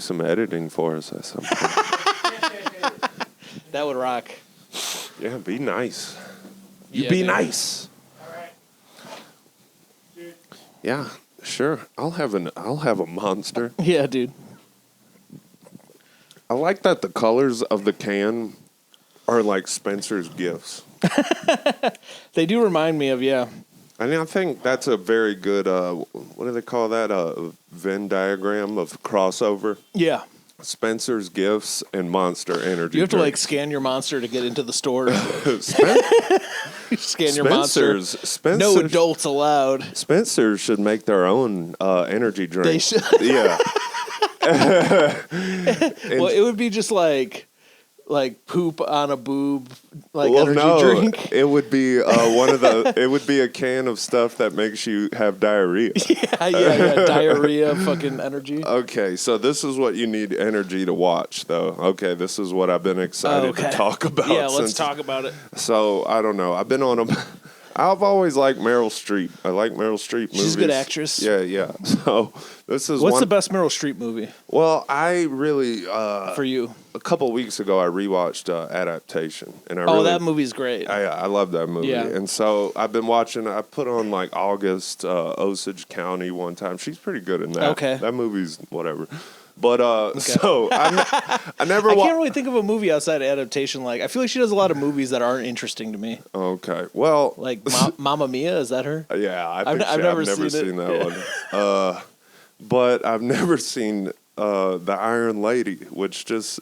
some editing for us at some point. That would rock. Yeah, be nice. Yeah, Be dude. nice. All right. Dude. Yeah, sure. I'll have a monster. Yeah, dude. I like that the colors of the can are like Spencer's gifts. They do remind me of, yeah. I mean, I think that's a very good, what do they call that? Venn diagram of crossover. Yeah. Spencer's gifts and Monster Energy. You have to drink. scan your monster to get into the store. Spen- Scan your monster. Spencer's, No adults allowed. Spencer should make their own energy drink. They should. Yeah. Well, it would be just like poop on a boob, energy drink. It would be it would be a can of stuff that makes you have diarrhea. Yeah, diarrhea, fucking energy. Okay, so this is what you need energy to watch, though. Okay, this is what I've been excited to talk about. Yeah, let's talk about it. So, I don't know. I've been on I've always liked Meryl Streep. I like Meryl Streep movies. She's a good actress. Yeah. So, this is What's the best Meryl Streep movie? Well, I really... for you? A couple weeks ago, I rewatched Adaptation. And that movie's great. I love that movie. Yeah. And so, I've been watching... I put on, August, Osage County one time. She's pretty good in that. Okay. That movie's whatever. But, so, I never... I can't really think of a movie outside of Adaptation. I feel like she does a lot of movies that aren't interesting to me. Okay. Well... Mamma Mia, is that her? Yeah, I've never seen that one. But I've never seen The Iron Lady, which it's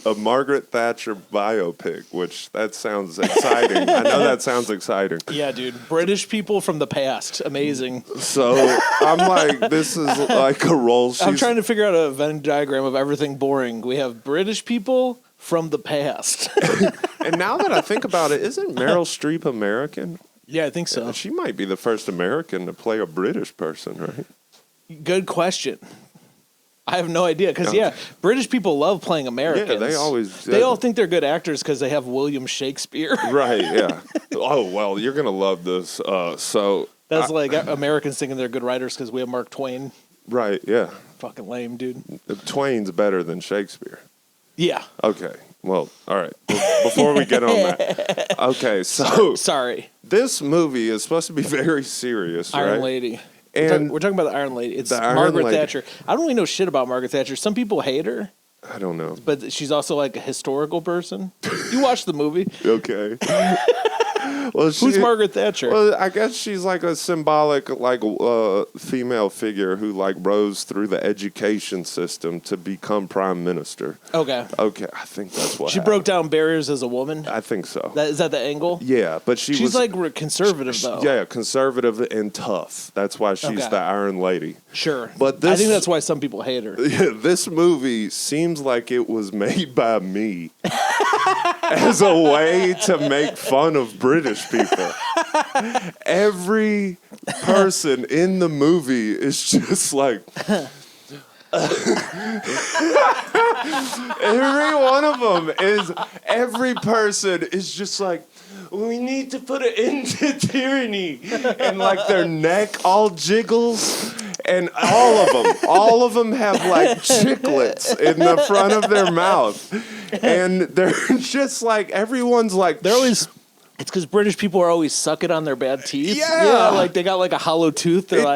a Margaret Thatcher biopic, which that sounds exciting. I know that sounds exciting. Yeah, dude. British people from the past. Amazing. So I'm like, this is like a role. I'm trying to figure out a Venn diagram of everything boring. We have British people from the past. And now that I think about it, isn't Meryl Streep American? Yeah, I think so. She might be the first American to play a British person, right? Good question. I have no idea because British people love playing Americans. Yeah, they all think they're good actors because they have William Shakespeare. Right? Yeah. Oh well, you're gonna love this. So that's Americans thinking they're good writers because we have Mark Twain. Right? Yeah. Fucking lame, dude. Twain's better than Shakespeare. Yeah. Okay. Well, all right. Before we get on that, okay. So sorry. This movie is supposed to be very serious, right? Iron Lady. And we're talking about the Iron Lady. It's Margaret Thatcher. I don't really know shit about Margaret Thatcher. Some people hate her. I don't know. But she's also a historical person. You watched the movie. Okay. Well, who's Margaret Thatcher? Well, I guess she's a symbolic female figure who rose through the education system to become prime minister. Okay, I think that's what she broke down barriers as a woman. I think so. Is that the angle? Yeah, but she's conservative though. Yeah, conservative and tough. That's why she's the Iron Lady. Sure, but I think that's why some people hate her. Yeah, this movie seems like it was made by me. As a way to make fun of British people. Every person in the movie is just every person is just we need to put an end to tyranny. And their neck all jiggles. And all of them have chiclets in the front of their mouth. And they're just everyone's they're always... It's because British people are always sucking on their bad teeth. Yeah. They got a hollow tooth. They're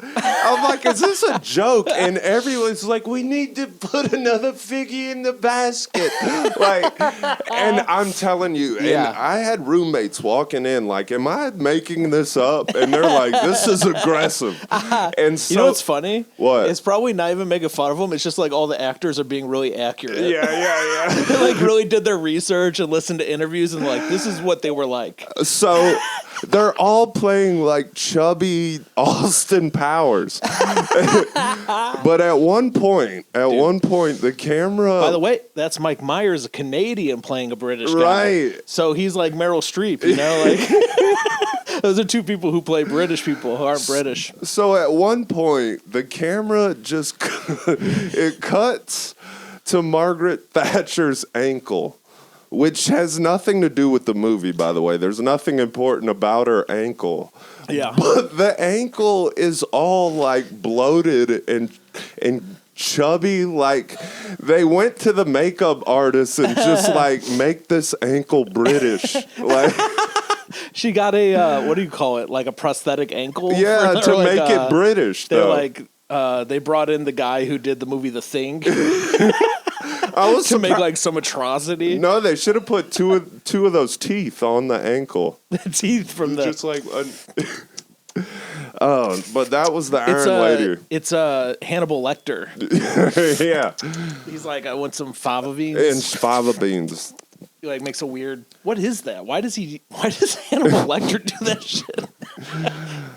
I'm is this a joke? And everyone's we need to put another figgy in the basket. And I'm telling you, and I had roommates walking in am I making this up? And they're this is aggressive. And so, you know what's funny? What? It's probably not even making fun of them. It's just all the actors are being really accurate. Yeah. They really did their research and listened to interviews and this is what they were like. So they're all playing chubby Austin Powers. But at one point, the camera... By the way, that's Mike Myers, a Canadian playing a British guy. Right. So he's like Meryl Streep, you know? Those are two people who play British people who aren't British. So at one point, the camera just... it cuts to Margaret Thatcher's ankle. Which has nothing to do with the movie, by the way. There's nothing important about her ankle. Yeah. But the ankle is all bloated and and chubby. Like, they went to the makeup artist and just like make this ankle British. Like, she got a what do you call it? Like a prosthetic ankle? yeah, to like make it British. They're though. like they brought in the guy who did the movie The Thing I was to make like some atrocity. No, they should have put two of those teeth on the ankle. The teeth from the Just like. Oh, but that was the Iron Lady. It's Hannibal Lecter. Yeah. He's like, I want some fava beans. And fava beans. He like makes a weird. What is that? Why does Hannibal Lecter do that shit?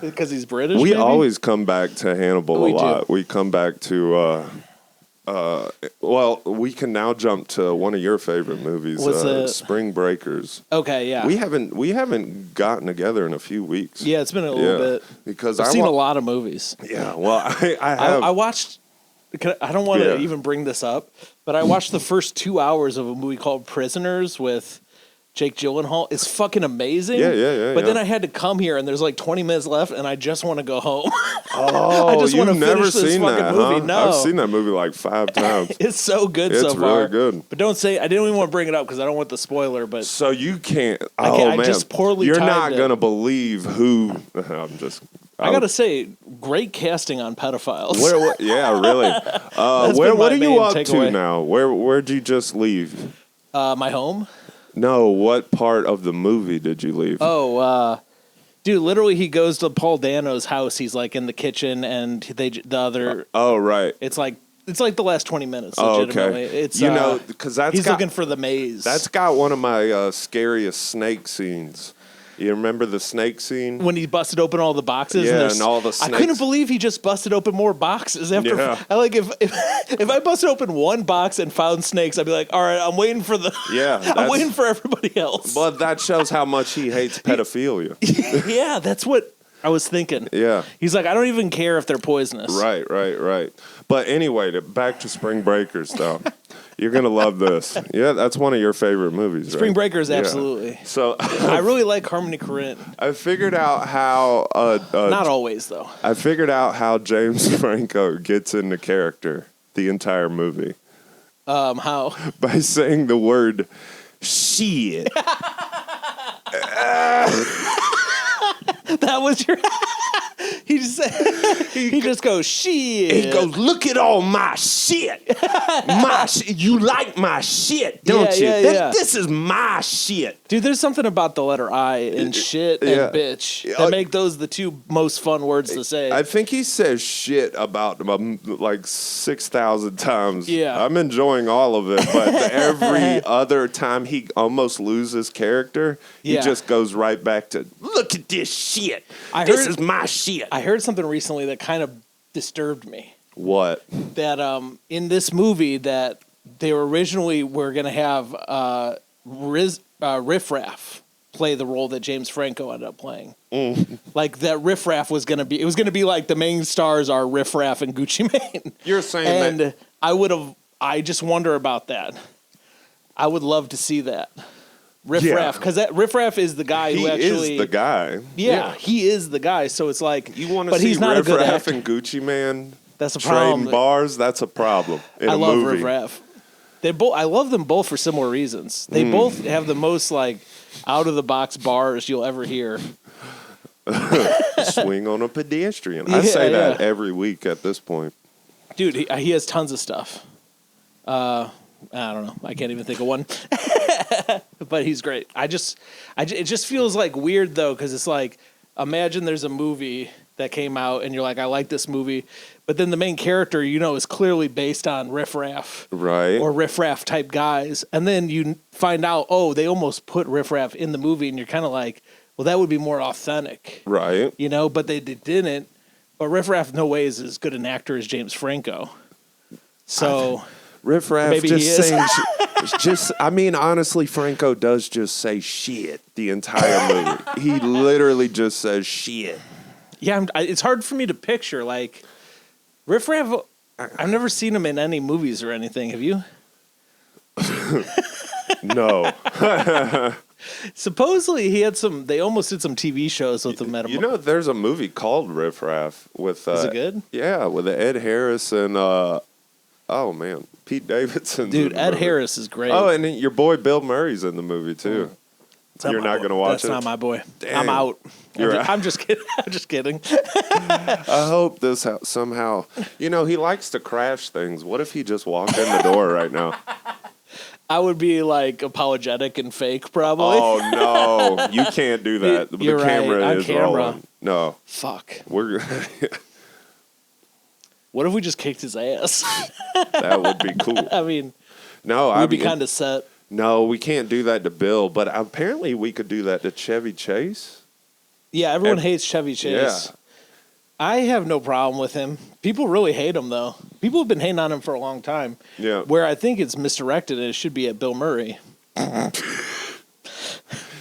Because he's British. We maybe? always come back to Hannibal a lot. We come back to. Well, we can now jump to one of your favorite movies, Spring Breakers. Okay, yeah. We haven't gotten together in a few weeks. Yeah, it's been a little bit. Because I've seen a lot of movies. Yeah, well, I have. I watched. I don't want to even bring this up, but I watched the first 2 hours of a movie called Prisoners with Jake Gyllenhaal. It's fucking amazing. Yeah. But then I had to come here, and there's like 20 minutes left, and I just want to go home. Oh, I just want to you've never finish this seen fucking that, movie. huh? No, I've seen that movie like 5 times. It's so good so It's far. really good. But don't say I didn't even want to bring it up because I don't want the spoiler. But So you can't. I Oh can't- I man, just poorly you're timed not it. gonna believe who. I'm just. I gotta say, great casting on pedophiles. Yeah, really. That's Where? been What my are you main up takeaway. to now? Where'd you just leave? My home. No, what part of the movie did you leave? Oh, dude, literally, he goes to Paul Dano's house. He's like in the kitchen, and the other. Oh, right. It's like the last 20 minutes. Oh, Legitimately, okay. it's because that's he's got, looking for the maze. That's got one of my scariest snake scenes. You remember the snake scene? when he busted open all the boxes. Yeah, and, and all the I couldn't snakes. believe he just busted open more boxes after. Yeah. I like if I busted open one box and found snakes, I'd be like, all right, I'm waiting for the. Yeah, I'm that's- waiting for everybody else. But that shows how much he hates pedophilia. Yeah, that's what I was thinking. Yeah. He's like, I don't even care if they're poisonous. Right. But anyway, back to Spring Breakers, though. You're going to love this. Yeah, that's one of your favorite movies, Spring right? Breakers, Yeah. absolutely. So I really like Harmony Korine. I figured out how... Not always, though. I figured out how James Franco gets into character the entire movie. How? By saying the word shit. That was your. He just goes shit. He goes, look at all my shit. You like my shit, don't you? Yeah. This is my shit. Dude, there's something about the letter I and shit and Yeah. bitch that make those the two most fun words to say. I think he says shit about like 6,000 times. Yeah. I'm enjoying all of it, but every other time he almost loses character, he Yeah. just goes right back to, look at this shit. I This heard- is my shit. I heard something recently that kind of disturbed me. What? That in this movie that they originally were going to have Riff Raff play the role that James Franco ended up playing. Like that Riff Raff was going to be, it was going to be like the main stars are Riff Raff and Gucci Mane. You're saying that... And I just wonder about that. I would love to see that. Riff Yeah. Raff, because that Riff Raff is the guy He who actually is the guy. Yeah, he is the guy. So it's like You want to but see he's not a Riff good Raff actor. and Gucci Man That's a trading problem. bars? That's a problem in I a love movie. Riff Raff. I love them both for similar reasons. They both have the most like out of the box bars you'll ever hear. Swing on a pedestrian. Yeah, I say that yeah. every week at this point. Dude, he has tons of stuff. I don't know. I can't even think of one. But he's great. It just feels like weird though, because it's like, imagine there's a movie that came out and you're like, I like this movie, but then the main character, is clearly based on Riff Raff. Right. Or Riff Raff type guys. And then you find out, they almost put Riff Raff in the movie, and you're kind of like, well, that would be more authentic. Right. But they didn't. But Riff Raff, no way, is as good an actor as James Franco. So Riff Raff maybe just he is. saying honestly, Franco does just say shit the entire movie. He literally just says shit. yeah, it's hard for me to picture. Like, Riff Raff, I've never seen him in any movies or anything. Have you? No. Supposedly he had some. They almost did some TV shows with him at him. You know, there's a movie called Riff Raff with. Is it good? Yeah, with Ed Harris and oh man, Pete Davidson. Dude, Ed Harris is great. Oh, and your boy Bill Murray's in the movie too. You're not going to watch That's it? not my boy. Dang. I'm out. You're I'm just kidding. I'm just kidding. I hope this somehow. You know, he likes to crash things. What if he just walked in the door right now? I would be like apologetic and fake, probably. Oh no, you can't do that. You're the camera right. On is camera. rolling. No, Fuck. we're What if we just kicked his ass? that would be cool. I mean, No, we'd be kind of set. No, we can't do that to Bill, but apparently we could do that to Chevy Chase. Yeah, everyone hates Chevy Chase. Yeah. I have no problem with him. People really hate him, though. People have been hating on him for a long time. Yeah. Where I think it's misdirected, and it should be at Bill Murray.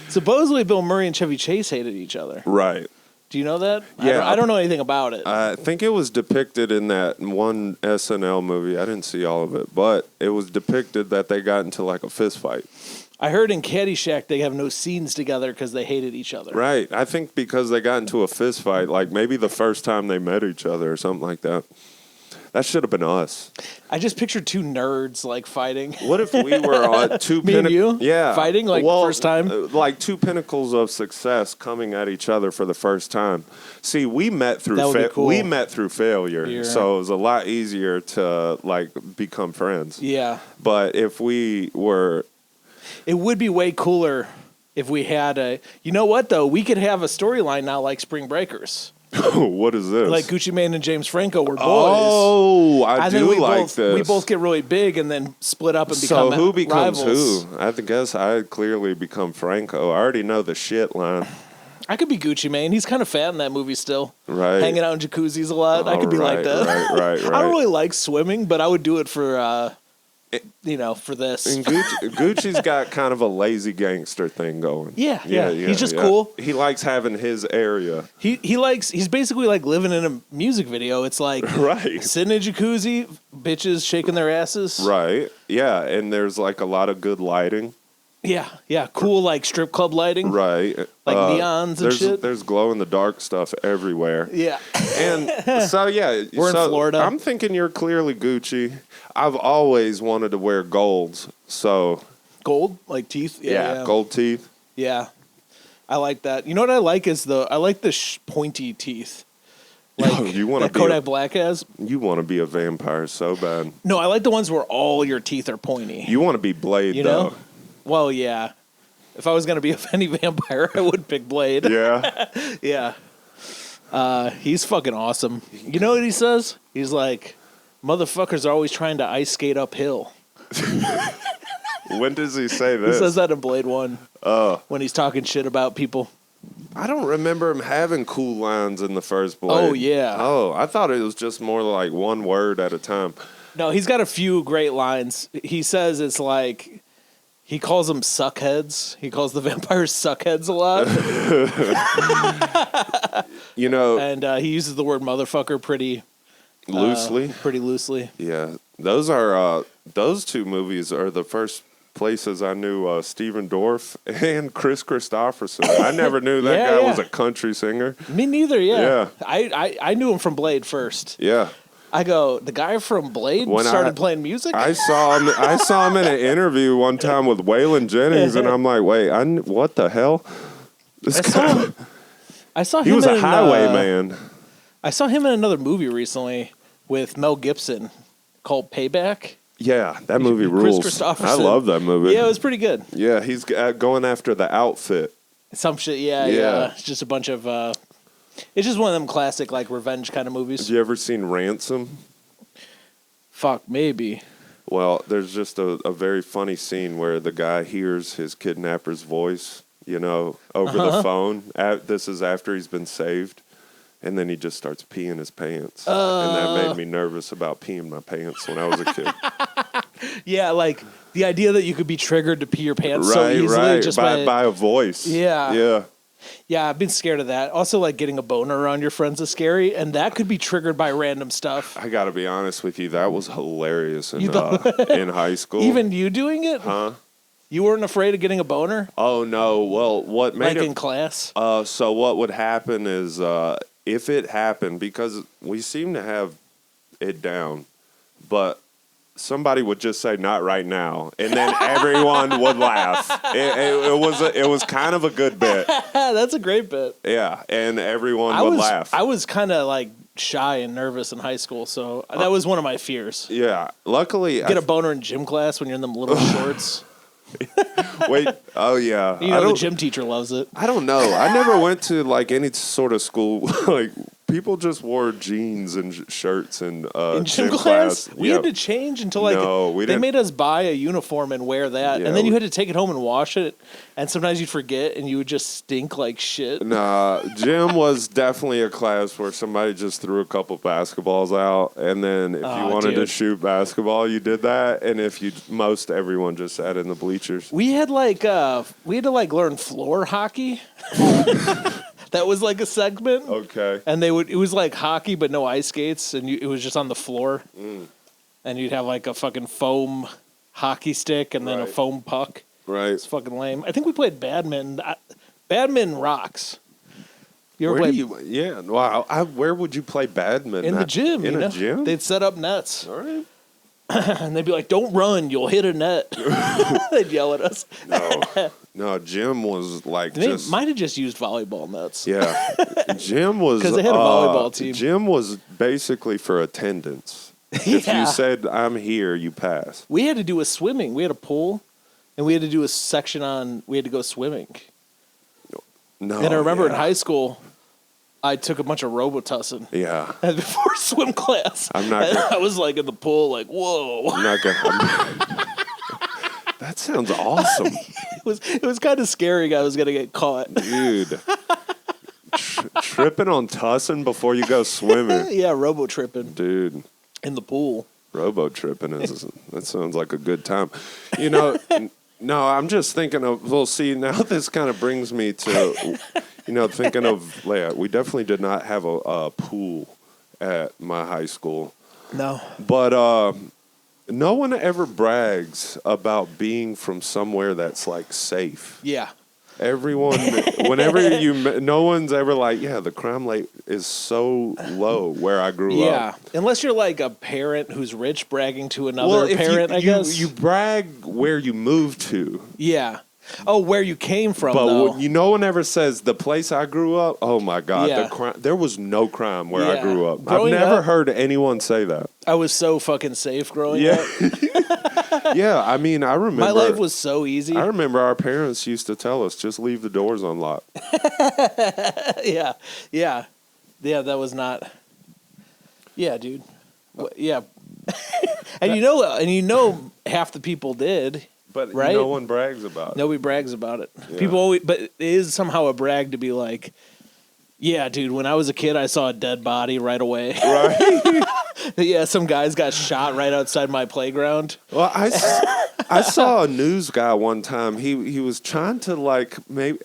Supposedly, Bill Murray and Chevy Chase hated each other. Right. Do you know that? Yeah. I don't know anything about it. I think it was depicted in that one SNL movie. I didn't see all of it, but it was depicted that they got into like a fist fight. I heard in Caddyshack they have no scenes together because they hated each other. Right. I think because they got into a fist fight, like maybe the first time they met each other or something like that. That should have been us. I just pictured two nerds like fighting. What if we were on two Me and you? Yeah. Fighting like first time? Like two pinnacles of success coming at each other for the first time. See, we met through That would be cool. we met through failure. Yeah. So it was a lot easier to like become friends. Yeah. But if we were It would be way cooler if we had a. You know what though? We could have a storyline now like Spring Breakers. what is this? Like Gucci Mane and James Franco were boys. Oh, I then do we like both, this. We both get really big and then split up and become so who becomes rivals. who? I guess I clearly become Franco. I already know the shit line. I could be Gucci Mane. He's kind of fat in that movie still. Right. Hanging out in jacuzzis a lot. I could be like that. Right. I don't really like swimming, but I would do it for, for this. And Gucci's got kind of a lazy gangster thing going. Yeah. He's just cool. He likes having his area. He's basically like living in a music video. It's like Right. sitting in a jacuzzi, bitches shaking their asses. Right. Yeah, and there's like a lot of good lighting. Yeah. Cool like strip club lighting. Right. Like neons and shit. There's glow in the dark stuff everywhere. Yeah. And so yeah, We're in Florida. I'm thinking you're clearly Gucci. I've always wanted to wear golds. So Gold, like teeth. Yeah. gold teeth. Yeah. I like that. You know what I like is I like the pointy teeth. Like you want to that be Kodak Black has. You want to be a vampire so bad. No, I like the ones where all your teeth are pointy. You want to be Blade You though. know? Well, yeah. If I was gonna be a any vampire, I would pick Blade. Yeah. Yeah. He's fucking awesome. You know what he says? He's like, motherfuckers are always trying to ice skate uphill. When does he say He this? says that in Blade 1. When he's talking shit about people. I don't remember him having cool lines in the first Blade. Oh, yeah. Oh, I thought it was just more like one word at a time. No, he's got a few great lines. He says it's like, he calls them suckheads. He calls the vampires suckheads a lot. You know, And he uses the word motherfucker pretty loosely. Yeah, those two movies are the first places I knew Stephen Dorff and Chris Christopherson. I never knew that guy was a country singer. Me neither, Yeah. I knew him from Blade first. Yeah. I go, the guy from Blade When started playing music? I saw him in an interview one time with Waylon Jennings, and I'm like, wait, what the hell? This guy, I saw him he was a in, highwayman. I saw him in another movie recently with Mel Gibson called Payback. Yeah, that movie Chris rules. I Christopherson. love that movie. Yeah, it was pretty good. Yeah, he's going after the outfit. Some shit, yeah. It's just a bunch of, it's just one of them classic, like, revenge kind of movies. Have you ever seen Ransom? Fuck, maybe. Well, there's just a very funny scene where the guy hears his kidnapper's voice, over the phone. This is after he's been saved. And then he just starts peeing his pants. And that made me nervous about peeing my pants when I was a kid. Yeah, like, the idea that you could be triggered to pee your pants so easily just by a voice. Yeah. Yeah. Yeah, I've been scared of that. Also, like, getting a boner around your friends is scary, and that could be triggered by random stuff. I got to be honest with you. That was hilarious in high school. Even you doing it? Huh? You weren't afraid of getting a boner? Oh no. Well, what made Like it in class? so what would happen is if it happened, because we seem to have it down, but somebody would just say not right now, and then everyone would laugh. It was kind of a good bit. That's a great bit. Yeah, and everyone would laugh. I was kind of like shy and nervous in high school, so that was one of my fears. Yeah, luckily Get a boner in gym class when you're in them little shorts. Wait, oh yeah. You know the gym teacher loves it. I don't know. I never went to like any sort of school. Like people just wore jeans and shirts and In gym gym class, we Yeah. had to change until like No, we they didn't. made us buy a uniform and wear that, Yeah, and then you we- had to take it home and wash it, and sometimes you'd forget and you would just stink like shit. Nah, gym was definitely a class where somebody just threw a couple basketballs out, and then if you Oh, wanted to dude. shoot basketball, you did that, and if you everyone just sat in the bleachers. We had to learn floor hockey. That was like a segment. Okay. And it was like hockey, but no ice skates, and it was just on the floor. And you'd have like a fucking foam hockey stick and then a Right. foam puck. Right. It's fucking lame. I think we played badminton. Badminton rocks. You ever Where played do you? Yeah. Wow. Where would you play badminton? in the gym? In you a know? gym. They'd set up nets, All right. and they'd be like, "Don't run, you'll hit a net." They'd yell at us. No, gym was like They just. might have just used volleyball nets. Yeah, gym was 'Cause they had a volleyball team. Gym was basically for attendance. If Yeah. you said I'm here, you pass. We had to do a swimming. We had a pool, and we had to do a section on. We had to go swimming. No, And I remember in yeah. high school, I took a bunch of Robitussin Yeah, before swim class. I'm not And gonna- I was like in the pool, like, whoa. I'm not gonna. That sounds awesome, It was kind of scary. I was gonna get caught. dude. Tripping on tussin before you go swimming, Yeah, robo tripping dude. in the pool. Robo tripping is that sounds like a good time. You know, no, I'm just thinking of. Well, see, now this kind of brings me to, thinking of. We definitely did not have a pool at my high school, No. but no one ever brags about being from somewhere that's like safe. Yeah. Everyone, whenever no one's ever like, yeah, the crime rate is so low where I grew Yeah. up. Unless you're like a parent who's rich bragging to another if parent, I guess. you brag where you moved to, Yeah. Oh, where you came from, but though. no one ever says the place I grew up. Oh my God, Yeah. there was no crime where I Yeah. grew up. Growing I've never up- heard anyone say that. I was so fucking safe growing Yeah, up. yeah. I mean, I remember My life was so easy. I remember our parents used to tell us just leave the doors unlocked. Yeah. Yeah. Yeah, that was not. Yeah, dude. Yeah. and you know half the people did. But Right? no one brags about it. Nobody brags about it. Yeah. People always, but it is somehow a brag to be like, yeah, dude, when I was a kid, I saw a dead body right away. Right? Yeah, some guys got shot right outside my playground. Well, I saw a news guy one time. He was trying to like maybe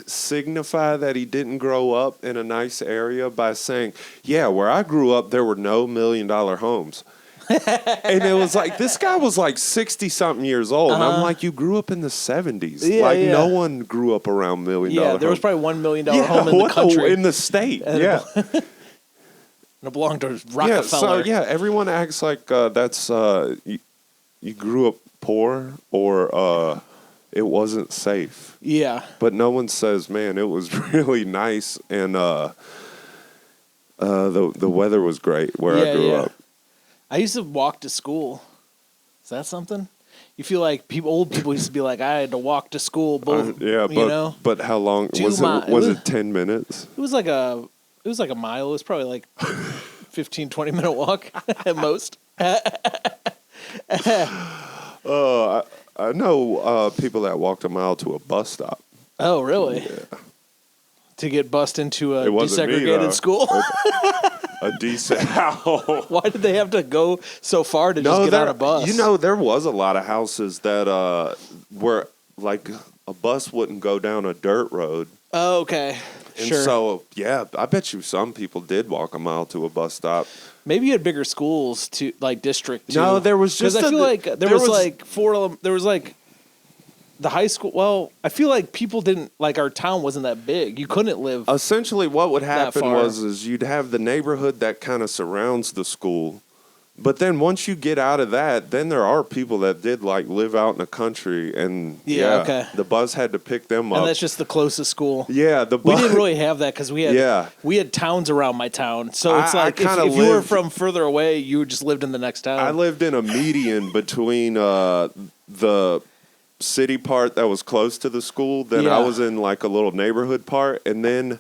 signify that he didn't grow up in a nice area by saying, "Yeah, where I grew up, there were no $1 million homes." And it was like this guy was like 60-something years old, and I'm like, "You grew up in the '70s. Yeah, like yeah. no one grew up around $1 million." Yeah, there was homes. probably $1 million yeah, home in the what country. in the state. And Yeah. And it belonged to Rockefeller. Yeah, so yeah, everyone acts like that's you grew up poor or it wasn't safe. Yeah. But no one says, man, it was really nice and the weather was great where I grew up. I used to walk to school. Is that something? You feel like old people used to be like, I had to walk to school. Yeah, you know? but how long 2 was miles. it? Was it 10 minutes? It was like a mile. It was probably like 15, 20-minute walk at most. I know people that walked a mile to a bus stop. Oh, really? Yeah. To get bussed into a It wasn't me, desegregated though. school? A decent. Why did they have to go so far to just get on a bus? You know, there was a lot of houses that where like a bus wouldn't go down a dirt road. Oh, okay. And Sure. so, yeah, I bet you some people did walk a mile to a bus stop. Maybe you had bigger schools to like district. No, too. there was just 'Cause I feel like there was like 4. There was like the high school. Well, I feel like people didn't like our town wasn't that big. You couldn't live. Essentially, what would happen far. is you'd have the neighborhood that kind of surrounds the school. But then once you get out of that, then there are people that did like live out in the country, and okay. the bus had to pick them up. And that's just the closest school. Yeah, we didn't really have that because we had towns around my town. So it's like if you were from further away, you just lived in the next town. I lived in a median between the city part that was close to the school. Then I was in like a little neighborhood part, and then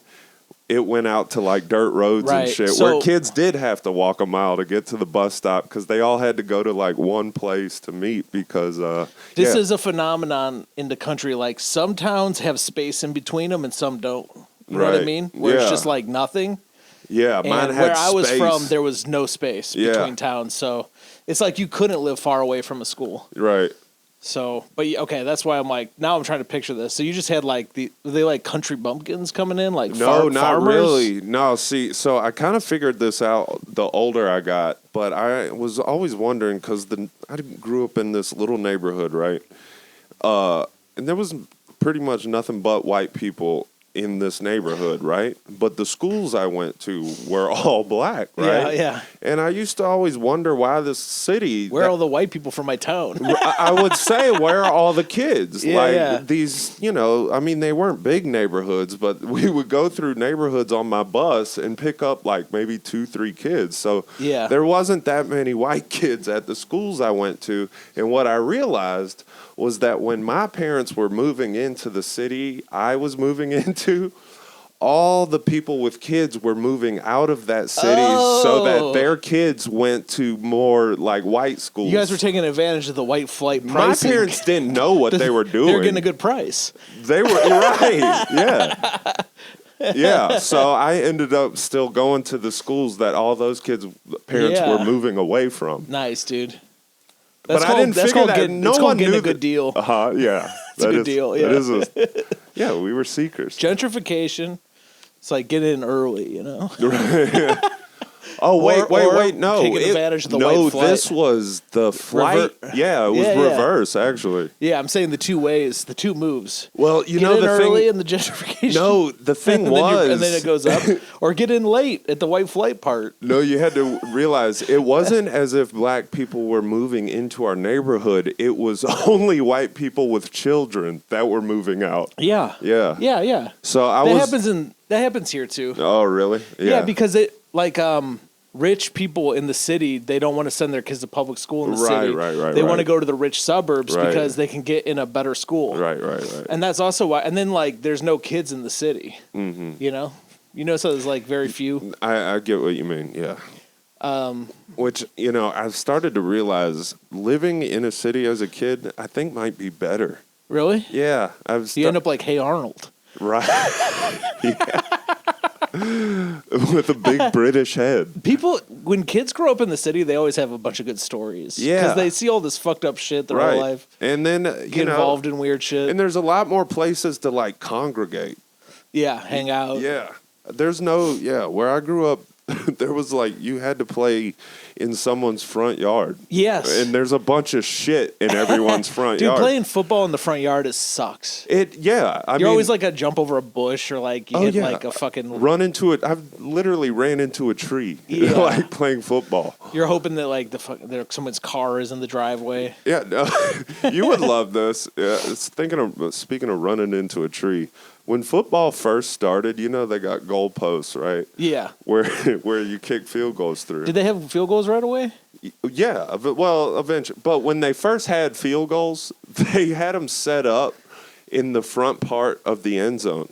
it went out to like dirt roads and shit where kids did have to walk a mile to get to the bus stop because they all had to go to like one place to meet because this is a phenomenon in the country. Like some towns have space in between them and some don't. You know what I mean? Where it's just like nothing. Yeah, mine had where I was space. from, there was no space between towns. So it's like you couldn't live far away from a school. Right. So, but okay, that's why I'm like, now I'm trying to picture this. So you just had like were they like country bumpkins coming in? Like no, not farmers? really. No, see, so I kind of figured this out the older I got, but I was always wondering because I grew up in this little neighborhood, right? And there was pretty much nothing but white people in this neighborhood, right? But the schools I went to were all black, right? Yeah. And I used to always wonder why this city... Where are all the white people from my town? I would say, where are all the kids? These, I mean, they weren't big neighborhoods, but we would go through neighborhoods on my bus and pick up like maybe 2-3 kids. So there wasn't that many white kids at the schools I went to. And what I realized was that when my parents were moving into the city I was moving into, all the people with kids were moving out of that city so that their kids went to more like white schools. You guys were taking advantage of the white flight pricing. My parents didn't know what they were doing. They were getting a good price. They were right. Yeah. Yeah, so I ended up still going to the schools that all those kids' parents were moving away from. Nice, dude. But I didn't figure that no one knew a good deal. Yeah. It's a good deal. Yeah. We were seekers. Gentrification. It's like get in early, Oh, wait, no. Taking advantage of the white flight. No, this was the flight. Yeah, it was reverse, actually. Yeah, I'm saying the two ways, the two moves. Well, get in early in the gentrification. No, the thing was... and then it goes up. Or get in late at the white flight part. No, you had to realize it wasn't as if black people were moving into our neighborhood. It was only white people with children that were moving out. Yeah. Yeah. So that happens here too. Oh, really? Yeah, because rich people in the city, they don't want to send their kids to public school in the city. Right. They want to go to the rich suburbs because they can get in a better school. Right. And that's also why. And then there's no kids in the city. Mm-hmm. So there's like very few. I get what you mean. Yeah. Which I've started to realize living in a city as a kid, I think might be better. Really? Yeah. You end up like Hey Arnold. Right. Yeah. With a big British head. People, when kids grow up in the city, they always have a bunch of good stories. Yeah. Because they see all this fucked up shit their whole life. And then, get involved in weird shit. And there's a lot more places to congregate. Yeah, hang out. Yeah. There's where I grew up, there was you had to play in someone's front yard. Yes. And there's a bunch of shit in everyone's front yard. Dude, playing football in the front yard, it sucks. You're always a jump over a bush or hit a fucking... Run into it. I've literally ran into a tree playing football. You're hoping that someone's car is in the driveway. Yeah, no, you would love this. Yeah, speaking of running into a tree, when football first started, they got goalposts, right? Yeah. Where you kick field goals through. Did they have field goals right away? Yeah, well, eventually. But when they first had field goals, they had them set up in the front part of the end zone.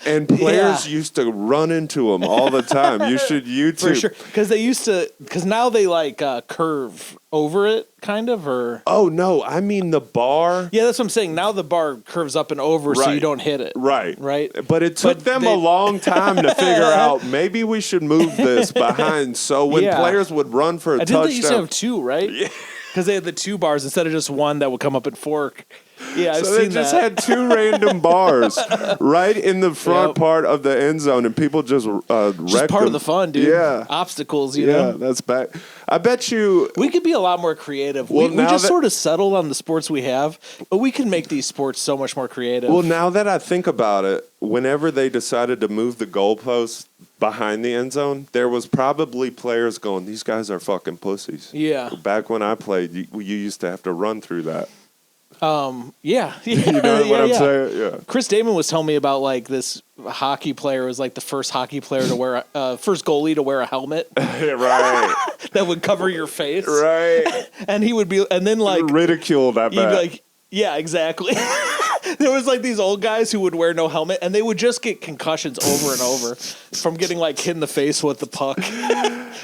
And players used to run into them all the time. You should YouTube. For sure. Because now they curve over it, kind of, or... Oh, no, I mean the bar. Yeah, that's what I'm saying. Now the bar curves up and over so you don't hit it. Right. Right? But it took them a long time to figure out, maybe we should move this behind. So when players would run for a touchdown... I didn't think you used to have two, right? Yeah. Because they had the 2 bars instead of just one that would come up and fork. Yeah, I've So they seen just that. had 2 random bars right in the front Yep. part of the end zone, and people just Just wrecked part of them. the fun, dude. Yeah. Obstacles, you Yeah, know. that's bad. I bet you. We could be a lot more creative. Well, we now just that- sort of settled on the sports we have, but we can make these sports so much more creative. Well, now that I think about it, whenever they decided to move the goalposts behind the end zone, there was probably players going, "These guys are fucking pussies." Yeah. Back when I played, you used to have to run through that. Yeah. You know what I'm saying? Yeah. Chris Damon was telling me about like this hockey player was like the first hockey player to wear first goalie to wear a helmet Right. that would cover your face. Right. And he would be, and then like Ridiculed, I you'd be bet. like, yeah, exactly. There was like these old guys who would wear no helmet, and they would just get concussions over and over from getting like hit in the face with the puck,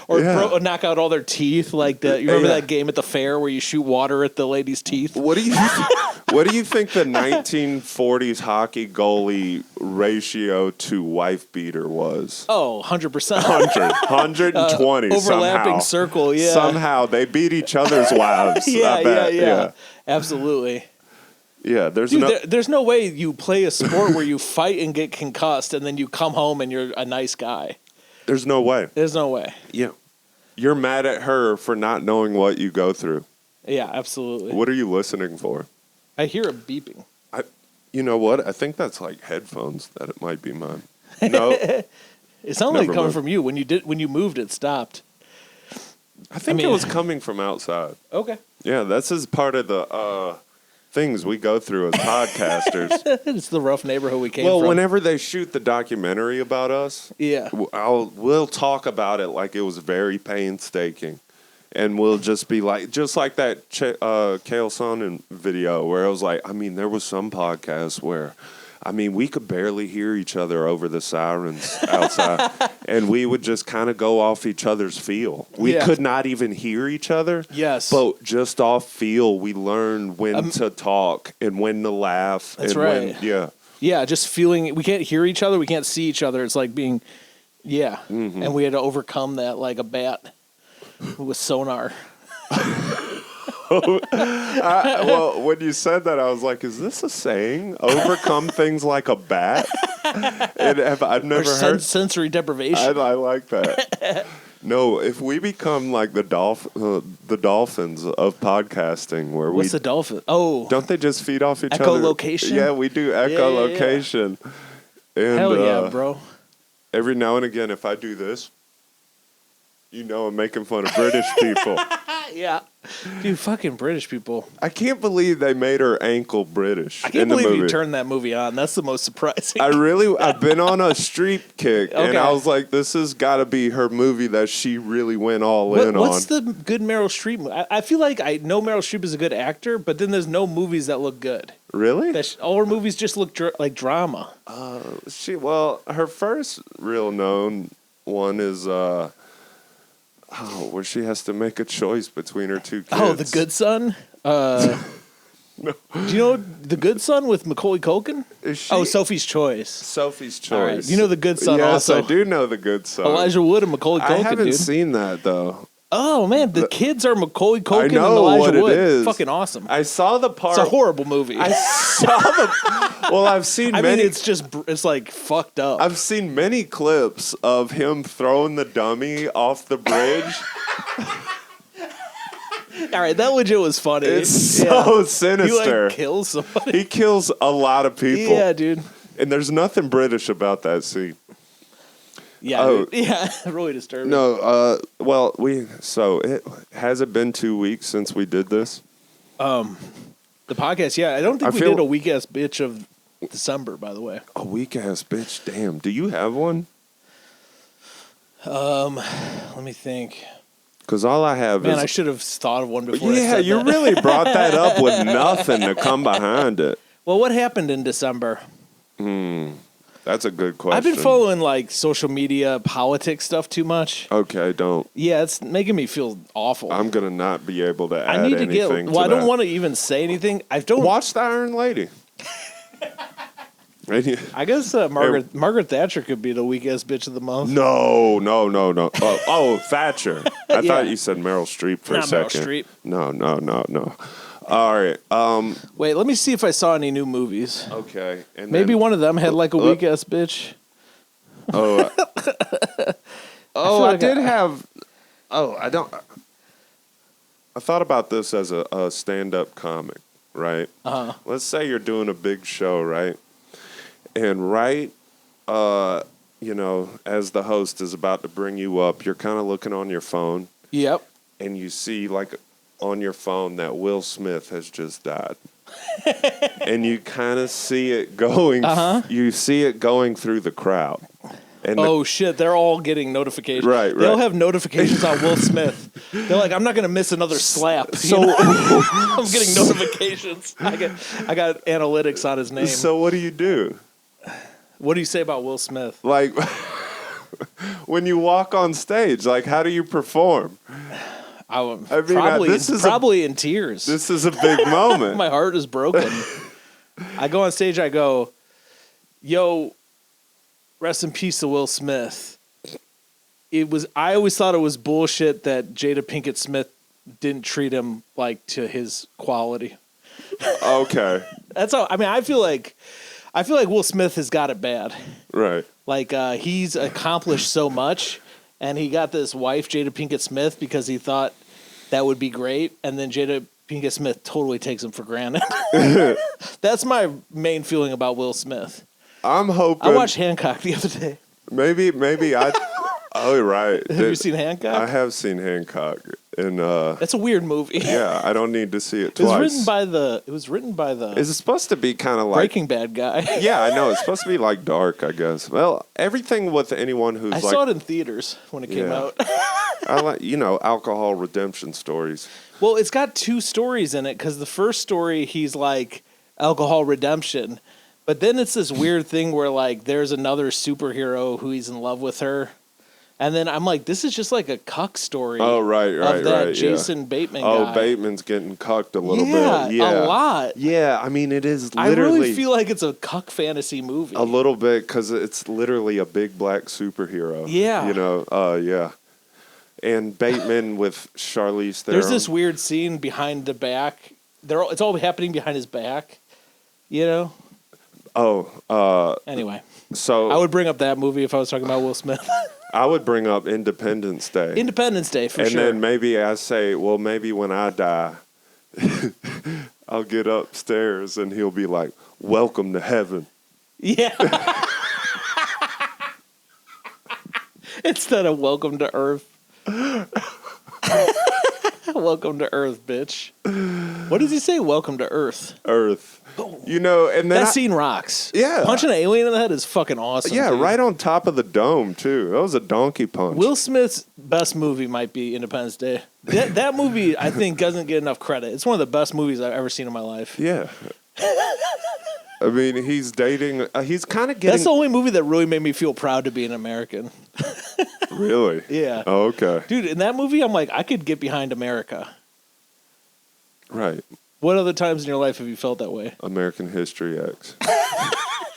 or Yeah. knock out all their teeth. Like the you remember Yeah. that game at the fair where you shoot water at the lady's teeth? What do you think the 1940s hockey goalie ratio to wife beater was? Oh, 100%. 120 Overlapping somehow. circle, yeah. Somehow they beat each other's wives. I bet. yeah. Absolutely. Yeah, there's Dude, no. there's no way you play a sport where you fight and get concussed and then you come home and you're a nice guy. There's no way. There's no way. Yeah, you're mad at her for not knowing what you go through. Yeah, absolutely. What are you listening for? I hear it beeping. You know what? I think that's like headphones. That it might be mine. No, It sounded like Never coming mind. from you. When you moved, it stopped. I think mean- it was coming from outside. Okay. Yeah, this is part of the things we go through as podcasters. It's the rough neighborhood we came Well, from. whenever they shoot the documentary about us, Yeah. we'll talk about it like it was very painstaking, and we'll just be like, just like that Kale Sonnen video where it was like, I mean, there was some podcasts where, I mean, we could barely hear each other over the sirens outside, and we would just kind of go off each other's feel. We Yeah. could not even hear each other. Yes. But just off feel, we learned when to talk and when to laugh. That's and right. When, yeah. Yeah, just feeling we can't hear each other, we can't see each other. It's like being Mm-hmm. And we had to overcome that like a bat with sonar. Well, when you said that, I was like, "Is this a saying? Overcome things like a bat?" And I've Or never heard. sensory deprivation. I like that. No, if we become like the dolphins of podcasting, where What's the dolphin? Oh, don't they just feed off each other? Echolocation? Yeah, we do echolocation. And, hell yeah, bro. Every now and again, if I do this, you know, I'm making fun of British people. Yeah. Dude, fucking British people. I can't believe they made her ankle British. I can't in the believe you movie. turned that movie on. That's the most surprising. I've been on a street kick, and Okay. I was like, this has got to be her movie that she really went all in What's on. the good Meryl Streep movie? I feel like I know Meryl Streep is a good actor, but then there's no movies that look good. Really? All her movies just look like drama. Well, her first real known one is where she has to make a choice between her two kids. Oh, The Good Son? No. Do you know The Good Son with Macaulay Culkin? Is she? Oh, Sophie's Choice. Sophie's Choice. All right. You know The Good Son yes, also. I do know The Good Son. Elijah Wood and Macaulay Culkin, I haven't dude. seen that though. Oh, man. The kids are Macaulay Culkin I and know Elijah what Wood. it is. Fucking awesome. I saw the part. It's a horrible movie. I saw the. Well, I've seen I many. mean, it's like fucked up. I've seen many clips of him throwing the dummy off the bridge. All right, that legit was funny. It's so He sinister. like kills somebody. He kills a lot of people. Yeah, dude. And there's nothing British about that scene. Yeah, Oh. dude. Yeah, really disturbing. No, well, has it been 2 weeks since we did this? The podcast, yeah. I don't think I we feel- did a weak ass bitch of December, by the way. A weak ass bitch. Damn. Do you have one? Let me think. Because all I have Man, is. I should have thought of one before. I Yeah, said you that. really brought that up with nothing to come behind it. Well, what happened in December? That's a good question. I've been following like social media politics stuff too much. Okay, don't. Yeah, it's making me feel awful. I'm gonna not be able to add I need to get. anything. Well, I don't that. want to even say anything. I don't. Watch the Iron Lady. I guess Margaret Thatcher could be the weakest bitch of the month. No. Oh, Thatcher. I Yeah. thought you said Meryl Streep for Not a Meryl second. Streep. No. All right. Wait, let me see if I saw any new movies. Okay. And Maybe then, one of them had like a weak ass bitch. Oh. feel I like did have. Oh, I don't. I thought about this as a stand-up comic, right? Let's say you're doing a big show, right? And as the host is about to bring you up, you're kind of looking on your phone, Yep. and you see like on your phone that Will Smith has just died. And you kind of see it going. You see it going through the crowd. And Oh shit! They're all getting notifications. Right. They'll have notifications on Will Smith. They're like, I'm not gonna miss another slap. So I'm getting notifications. I got analytics on his name. So what do you do? What do you say about Will Smith? Like when you walk on stage, like how do you perform? Probably in tears. This is a big moment. My heart is broken. I go on stage. I go, yo. Rest in peace to Will Smith. I always thought it was bullshit that Jada Pinkett Smith didn't treat him like to his quality. Okay. That's how. I mean, I feel like Will Smith has got it bad. Right. Like he's accomplished so much, and he got this wife, Jada Pinkett Smith, because he thought that would be great, and then Jada Pinkett Smith totally takes him for granted. That's my main feeling about Will Smith. I'm hoping. I watched Hancock the other day. Maybe I. Oh, right. Have you seen Hancock? I have seen Hancock, and that's a weird movie. yeah, I don't need to see it It twice. was written by the Is it supposed to be kind of like Breaking Bad guy. Yeah, I know it's supposed to be like dark, I guess. Well, everything with anyone who's I like saw it in theaters when it came Yeah. out. I like alcohol redemption stories. Well, it's got two stories in it because the first story he's like alcohol redemption, but then it's this weird thing where like there's another superhero who he's in love with her, and then I'm like, this is just like a cuck story. Oh, right, of that yeah. Jason Bateman guy. Oh, Bateman's getting cucked a little bit. a Yeah, lot. Yeah, I mean, it is I literally really feel like it's a cuck fantasy movie. a little bit because it's literally a big black superhero. Yeah. Yeah. And Bateman with Charlize Theron. There's this weird scene behind the back. It's all happening behind his back. Anyway, So I would bring up that movie if I was talking about Will Smith. I would bring up Independence Day. Independence Day, for and sure. then maybe I say, well, maybe when I die, I'll get upstairs and he'll be like, welcome to heaven. Yeah. Instead of welcome to Earth. Welcome to Earth, bitch. What does he say? Welcome to Earth. Earth. And then That scene rocks. Yeah. Punching an alien in the head is fucking awesome. Yeah, dude. right on top of the dome, too. That was a donkey punch. Will Smith's best movie might be Independence Day. That movie, I think, doesn't get enough credit. It's one of the best movies I've ever seen in my life. Yeah. I mean, he's dating. He's kind of getting. That's the only movie that really made me feel proud to be an American. Really? Yeah. Oh, okay. Dude, in that movie, I'm like, I could get behind America. Right. What other times in your life have you felt that way? American History X.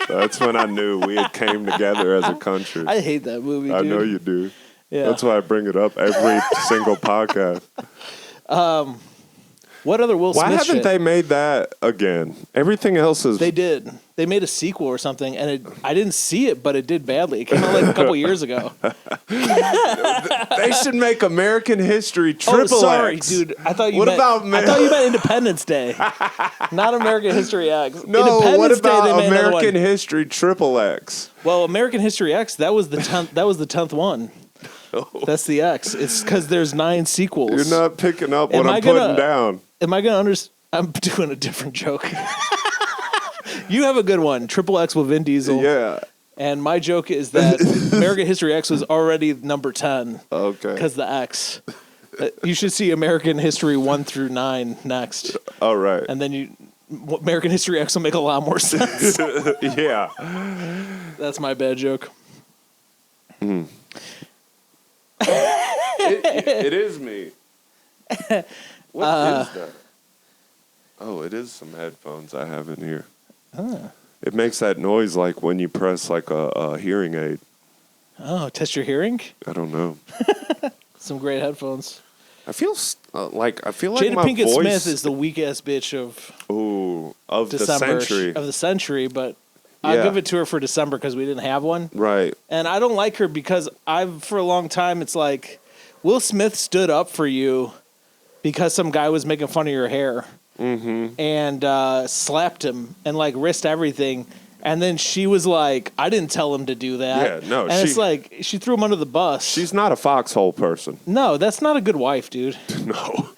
That's when I knew we had came together as a country. I hate that movie, dude. I know you do. Yeah. That's why I bring it up every single podcast. What other Will Smith Why haven't shit? they made that again? Everything else is. They did. They made a sequel or something, and I didn't see it, but it did badly. It came out like a couple years ago. They should make American History Triple sorry, X. dude. I thought you What meant. about I thought you meant Independence Day, not American History X. No, Independence what about Day, they made another American one. History Triple X? Well, American History X. That was the 10th. That was the 10th one. That's the X. It's because there's 9 sequels. You're not picking up what Am I I'm putting gonna- down. Am I gonna understand? I'm doing a different joke. You have a good one. Triple X with Vin Diesel. Yeah. And my joke is that American History X was already number 10 Okay. because the X. You should see American History 1 through 9 next, All right. and then American History X will make a lot more sense. Yeah. That's my bad joke. It is me. What is that? Oh, it is some headphones I have in here. It makes that noise like when you press like a hearing aid. Oh, test your hearing? I don't know. Some great headphones. I feel like Jada my Pinkett voice Smith is the weak ass bitch of December, the century. but I'll give it to her for December because we didn't have one. Right. And I don't like her because for a long time, it's like Will Smith stood up for you because some guy was making fun of your hair and slapped him and like risked everything. And then she was like, I didn't tell him to do that. Yeah, no. And it's like, she threw him under the bus. She's not a foxhole person. No, that's not a good wife, dude. No.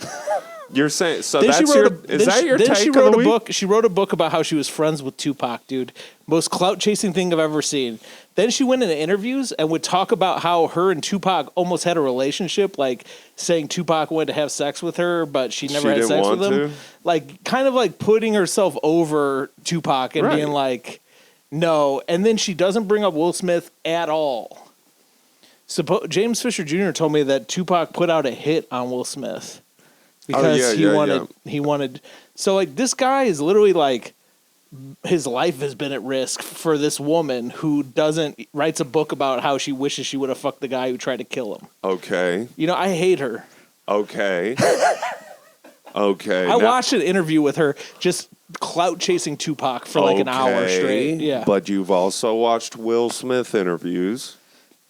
You're saying, so Then that's is that your take she on wrote the a week? book. She wrote a book about how she was friends with Tupac, dude. Most clout chasing thing I've ever seen. Then she went into interviews and would talk about how her and Tupac almost had a relationship, like saying Tupac wanted to have sex with her, but she never had sex with him. Like, kind of like putting herself over Tupac and being like, no. And then she doesn't bring up Will Smith at all. James Fisher Jr. told me that Tupac put out a hit on Will Smith. Because he wanted. So like this guy is literally like, his life has been at risk for this woman who writes a book about how she wishes she would have fucked the guy who tried to kill him. Okay. You know, I hate her. Okay. Okay. I watched an interview with her just clout chasing Tupac for like an hour straight. Yeah. But you've also watched Will Smith interviews.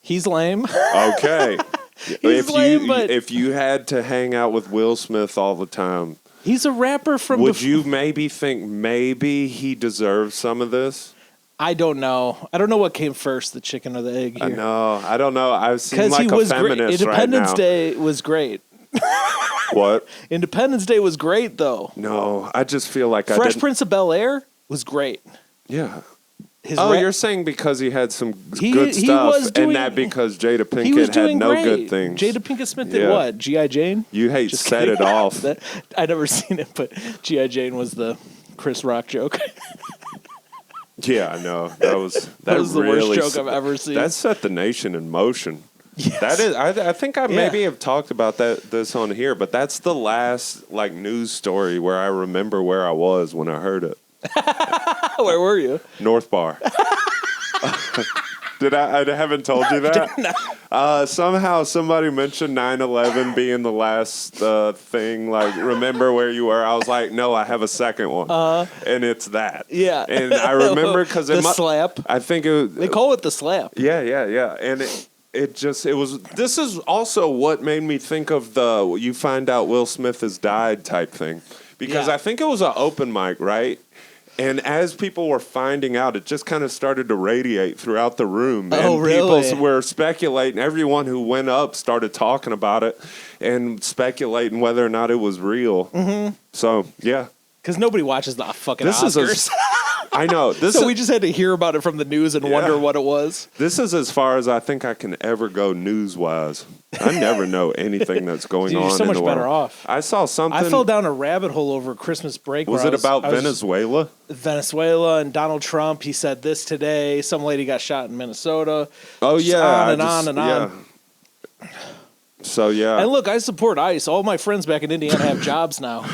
He's lame. Okay. But if you had to hang out with Will Smith all the time, he's a rapper from. Would you maybe think maybe he deserves some of this? I don't know. I don't know what came first, the chicken or the egg here. I don't know. I seem like a feminist Independence Day was great. What? Independence Day was great, though. No, I just feel like Fresh Prince of Bel-Air was great. Yeah. You're saying because he had some good stuff, and that because Jada Pinkett had no good things. Jada Pinkett Smith did what? G.I. Jane? You hate just set it off. I never seen it, but G.I. Jane was the Chris Rock joke. Yeah, I know. That was the worst joke I've ever seen. That set the nation in motion. Yes. That is. I think I maybe have talked about this on here, but that's the last like news story where I remember where I was when I heard it. Where were you? North Bar. Did I haven't told you that? No. Somehow somebody mentioned 9/11 being the last thing. Like, remember where you were? I was like, no, I have a second one, and it's that. Yeah. And I remember because the slap. I think they call it the slap. Yeah. And it was. This is also what made me think of the "you find out Will Smith has died" type thing, because I think it was an open mic, right? And as people were finding out, it just kind of started to radiate throughout the room. And people were speculating. Everyone who went up started talking about it and speculating whether or not it was real. Mm-hmm. So, yeah. Because nobody watches the fucking Oscars. I know. So we just had to hear about it from the news and wonder what it was. This is as far as I think I can ever go news-wise. I never know anything that's going on in the world. You're so much better off. I saw something. I fell down a rabbit hole over Christmas break. Was it about Venezuela? Venezuela and Donald Trump. He said this today. Some lady got shot in Minnesota. Oh, just yeah. On and on and on. So, yeah. And look, I support ICE. All my friends back in Indiana have jobs now.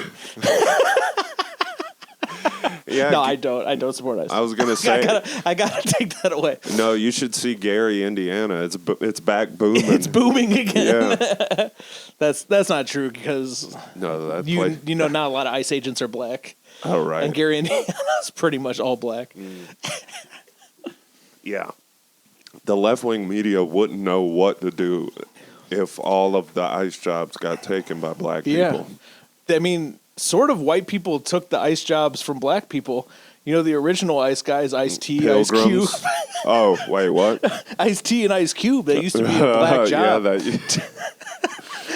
Yeah, no, I don't. I don't support ICE. I was gonna say I gotta take that away. No, you should see Gary, Indiana. It's back booming. It's booming again. Yeah. That's not true because you know not a lot of ICE agents are black. Oh right. And Gary, Indiana is pretty much all black. Yeah. The left-wing media wouldn't know what to do if all of the ICE jobs got taken by black people. I mean, sort of white people took the ICE jobs from black people. You know, the original ICE guys, Ice-T, Ice Cube. Oh, wait, what? Ice-T and Ice Cube. They used to be a black job. And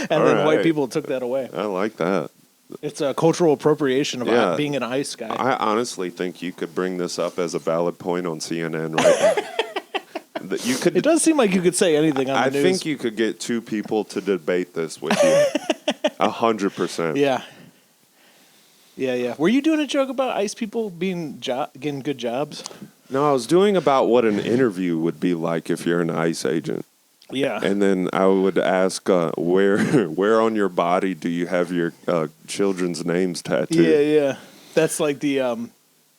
then white people took that away. I like that. It's a cultural appropriation of being an ICE guy. I honestly think you could bring this up as a valid point on CNN right now. It does seem like you could say anything on the news. I think you could get two people to debate this with you. 100%. Yeah. Yeah. Were you doing a joke about ICE people getting good jobs? No, I was doing about what an interview would be like if you're an ICE agent. Yeah. And then I would ask, where on your body do you have your children's names tattooed? Yeah. That's like the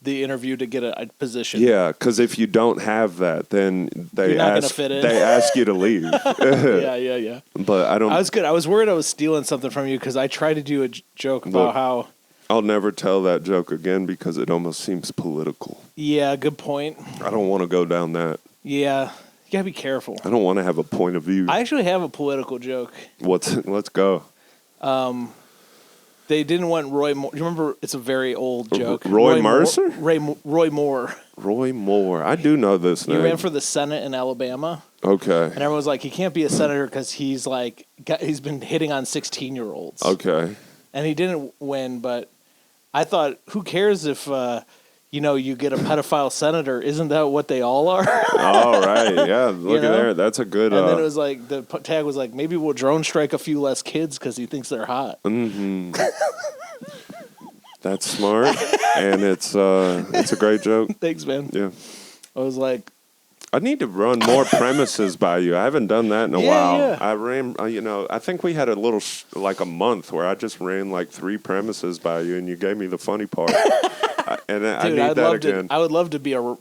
the interview to get a position. Yeah, because if you don't have that, then they You're not gonna fit in. they ask you to leave. Yeah. But I don't. I was good. I was worried I was stealing something from you because I tried to do a joke about Look. how. I'll never tell that joke again because it almost seems political. Yeah, good point. I don't want to go down that. Yeah, you gotta be careful. I don't want to have a point of view. I actually have a political joke. Let's go. They didn't want Roy Moore. Do you remember? It's a very old joke. Roy Mercer? Roy Moore. Roy Moore. I do know this He name. ran for the Senate in Alabama. Okay. And everyone was like, he can't be a senator because he's been hitting on 16-year-olds. Okay. And he didn't win, but I thought, who cares if you get a pedophile senator? Isn't that what they all are? All right. Yeah. Look at there. That's a good. And then it was like the tag was like, maybe we'll drone strike a few less kids because he thinks they're hot. Mm-hmm. That's smart, and it's a great joke. Thanks, man. Yeah. I was like, I need to run more premises by you. I haven't done that in a while. Yeah. I ran, I think we had a little, like a month where I just ran like 3 premises by you, and you gave me the funny part. I need I'd that love again. I would love to be for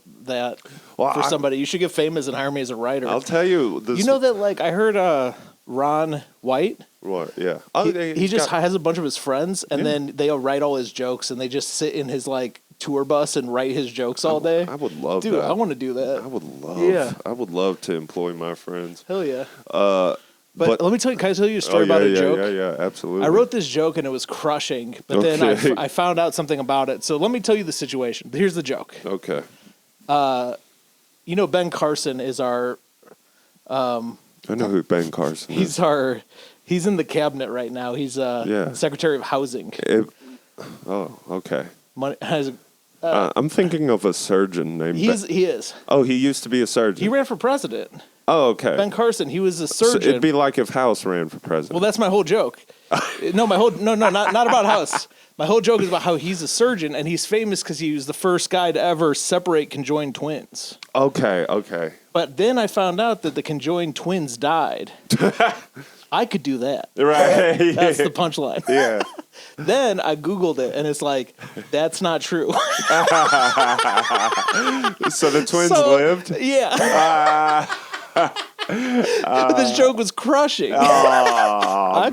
somebody. You should get famous and hire me as a writer. I'll tell you. You know that, I heard Ron White. What? Yeah. Oh, He just has a bunch of his friends, and then they'll write all his jokes, and they just sit in his tour bus and write his jokes all day. I would love Dude, that. I want to do that. I would love to employ my friends. Hell yeah. But let me tell you, can I tell you a story about a joke? Yeah, absolutely. I wrote this joke and it was crushing, but then I found out something about it. So let me tell you the situation. Here's the joke. Okay. Ben Carson is our. I know who Ben Carson is. He's in the cabinet right now. He's Secretary of Housing. Okay. I'm thinking of a surgeon named. He is. Oh, he used to be a surgeon. He ran for president. Oh, okay. Ben Carson. He was a surgeon. So it'd be like if House ran for president. Well, that's my whole joke. No, not about House. My whole joke is about how he's a surgeon and he's famous because he was the first guy to ever separate conjoined twins. Okay. But then I found out that the conjoined twins died. I could do that. Right. That's the punchline. Yeah. Then I Googled it, and it's like, that's not true. So the twins lived? Yeah. This joke was crushing. I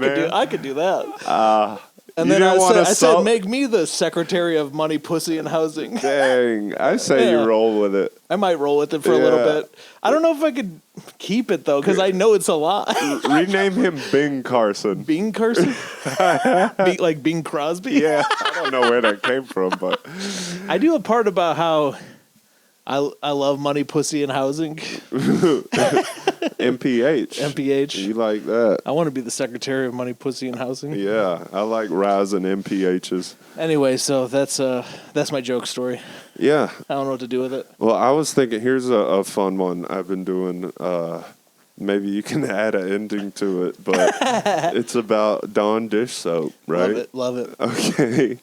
could do that. And then I said, make me the Secretary of Money, Pussy, and Housing. Dang. I say you roll with it. I might roll with it for a little bit. I don't know if I could keep it, though, because I know it's a lot. Rename him Bing Carson. Bing Carson? Like Bing Crosby? Yeah. I don't know where that came from, but. I do a part about how I love money, pussy, and housing. MPH. You like that? I want to be the Secretary of Money, Pussy, and Housing. Yeah, I like rising MPHs. Anyway, so that's my joke story. Yeah. I don't know what to do with it. Well, I was thinking, here's a fun one I've been doing. Maybe you can add an ending to it, but it's about Dawn dish soap, right? Love it. Okay.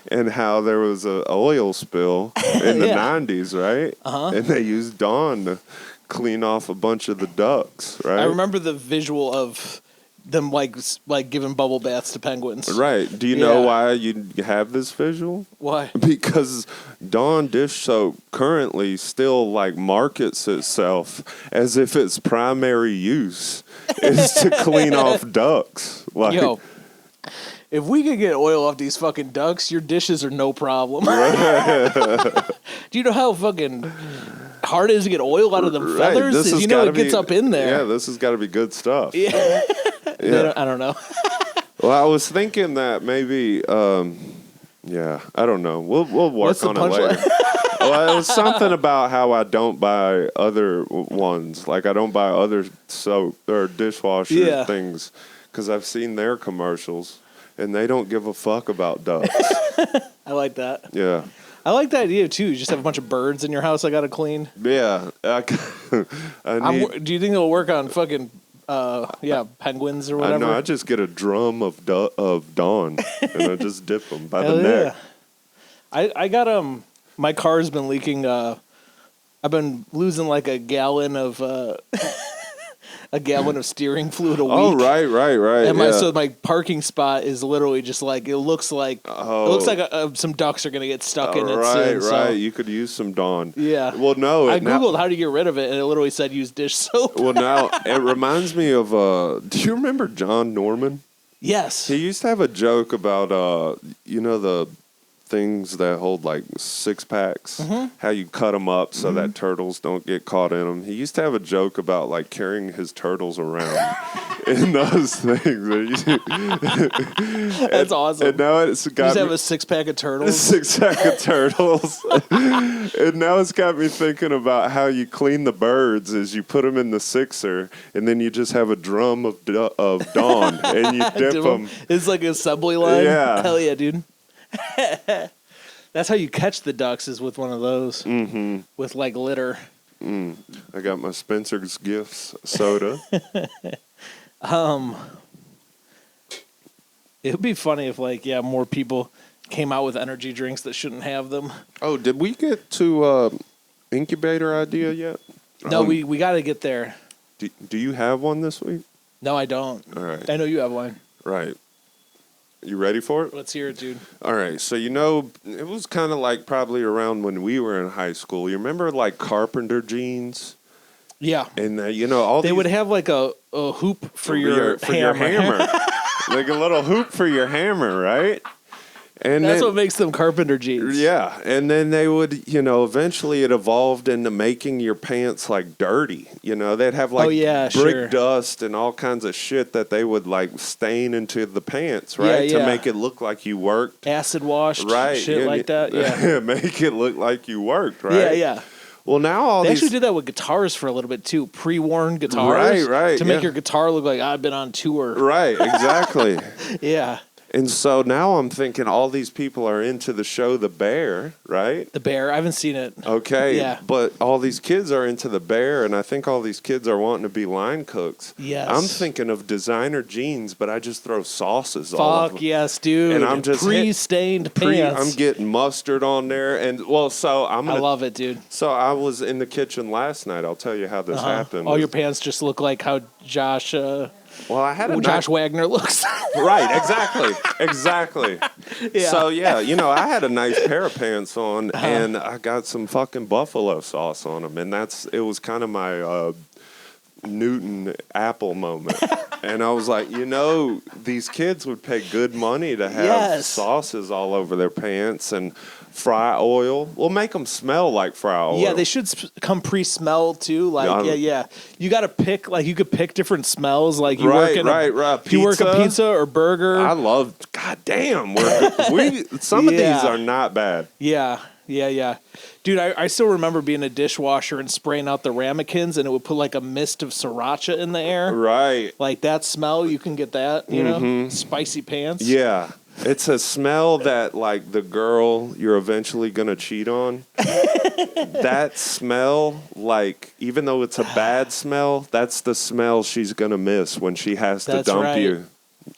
And how there was an oil spill in the 90s, right? Uh-huh. And they used Dawn to clean off a bunch of the ducks, right? I remember the visual of them like giving bubble baths to penguins. Right. Do you know why you have this visual? Why? Because Dawn dish soap currently still markets itself as if its primary use is to clean off ducks. Yo, if we could get oil off these fucking ducks, your dishes are no problem. Do you know how fucking hard it is to get oil out of the feathers? You know it gets up in there. Yeah, this has got to be good stuff. Yeah. I don't know. Well, I was thinking that maybe, I don't know. We'll work on it later. Well, it was something about how I don't buy other ones. Like I don't buy other soap or dishwasher things because I've seen their commercials and they don't give a fuck about ducks. I like that. Yeah. I like the idea too. You just have a bunch of birds in your house I gotta clean. Yeah. Do you think it'll work on fucking penguins or whatever? No, I just get a drum of Dawn and I just dip them by the neck. I got my car's been leaking. I've been losing like a gallon of a gallon of steering fluid a week. Oh, right. And yeah. so my parking spot is literally just like it looks like some ducks are gonna get stuck in it soon. Right. So. You could use some Dawn. Yeah. Well, no. I googled how to get rid of it, and it literally said use dish soap. Well, now it reminds me of. Do you remember John Norman? Yes. He used to have a joke about the things that hold like 6-packs, how you cut them up so that turtles don't get caught in them. He used to have a joke about like carrying his turtles around in those things. That's awesome. And now it's got you just have a 6-pack of turtles. 6-pack of turtles. And now it's got me thinking about how you clean the birds is you put them in the sixer and then you just have a drum of Dawn and you dip them. It's like an assembly line. Yeah. Hell yeah, dude. That's how you catch the ducks is with one of those. Mm-hmm. With like litter. I got my Spencer's Gifts soda. It would be funny if more people came out with energy drinks that shouldn't have them. Oh, did we get to Incubator idea yet? No, we got to get there. Do you have one this week? No, I don't. All right. I know you have one. Right. You ready for it? Let's hear it, dude. All right. So, it was kind of like probably around when we were in high school. You remember like carpenter jeans? Yeah. And, all they these... would have like a hoop for your hammer. Like a little hoop for your hammer, right? And that's what makes them carpenter jeans. Yeah. And then they would, eventually it evolved into making your pants like dirty. They'd have like brick dust and all kinds of shit that they would like stain into the pants, right? To make it look like you worked. Acid washed, right? Shit like that. Yeah. Make it look like you worked, right? Yeah. Well, now they actually did that with guitars for a little bit too. Pre-worn guitars, right, to make your guitar look like I've been on tour. Right, exactly. Yeah. And so now I'm thinking all these people are into the show The Bear, right? The Bear. I haven't seen it. Okay. Yeah. But all these kids are into The Bear, and I think all these kids are wanting to be line cooks. Yes. I'm thinking of designer jeans, but I just throw sauces all over them. Fuck yes, dude. And I'm just pre-stained pants. I'm getting mustard on there. And, I love it, dude. So I was in the kitchen last night. I'll tell you how this happened. All your pants just look like how Josh... I had Josh Wagner looks. Right, exactly. Yeah. So, I had a nice pair of pants on, and I got some fucking buffalo sauce on them, and it was kind of my Newton Apple moment. And I was like, these kids would pay good money to have sauces all over their pants and fry oil. We'll make them smell like fry oil. Yeah, they should come pre-smelled too. You got to pick. Like you could pick different smells. Like you work in you work a pizza or burger. I love. God damn, some of these are not bad. Yeah. Dude, I still remember being a dishwasher and spraying out the ramekins, and it would put like a mist of sriracha in the air. Right. Like that smell, you can get that. Spicy pants. Yeah. It's a smell that, like, the girl you're eventually going to cheat on, that smell, like, even though it's a bad smell, that's the smell she's going to miss when she has to dump you.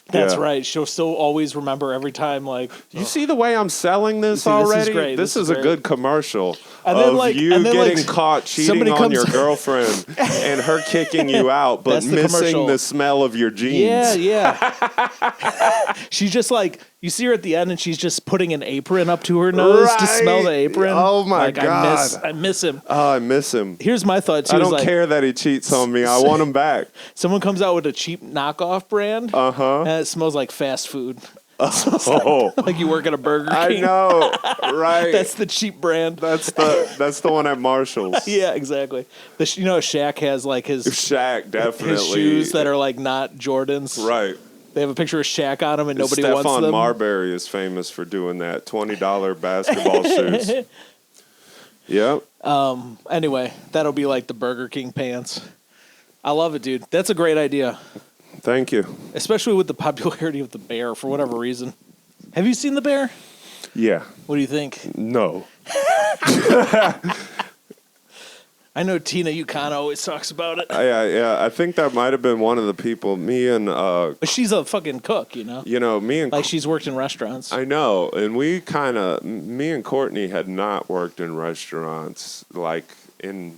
That's right. She'll still always remember every time, like... You see the way I'm selling this already? This is great. This is a good commercial and getting caught cheating on your girlfriend and her kicking you out, but missing the smell of your jeans. Yeah. She's just like... You see her at the end, and she's just putting an apron up to her nose to smell the apron. Oh, my God. I miss him. Oh, I miss him. Here's my thought, too. I don't care that he cheats on me. I want him back. Someone comes out with a cheap knockoff brand, and it smells like fast food. Like you work at a Burger King. I know, right? That's the cheap brand. That's the one at Marshall's. Yeah, exactly. Shaq has like his definitely his shoes that are like not Jordans. Right. They have a picture of Shaq on them, and nobody wants them. Stephon Marbury is famous for doing that. $20 basketball shoes. Yep. Anyway, that'll be like the Burger King pants. I love it, dude. That's a great idea. Thank you. Especially with the popularity of The Bear, for whatever reason. Have you seen The Bear? Yeah. What do you think? No. I know Tina Ukana always talks about it. Yeah. I think that might have been one of the people. Me and but she's a fucking cook, me and like she's worked in restaurants. I know, and me and Courtney had not worked in restaurants, like in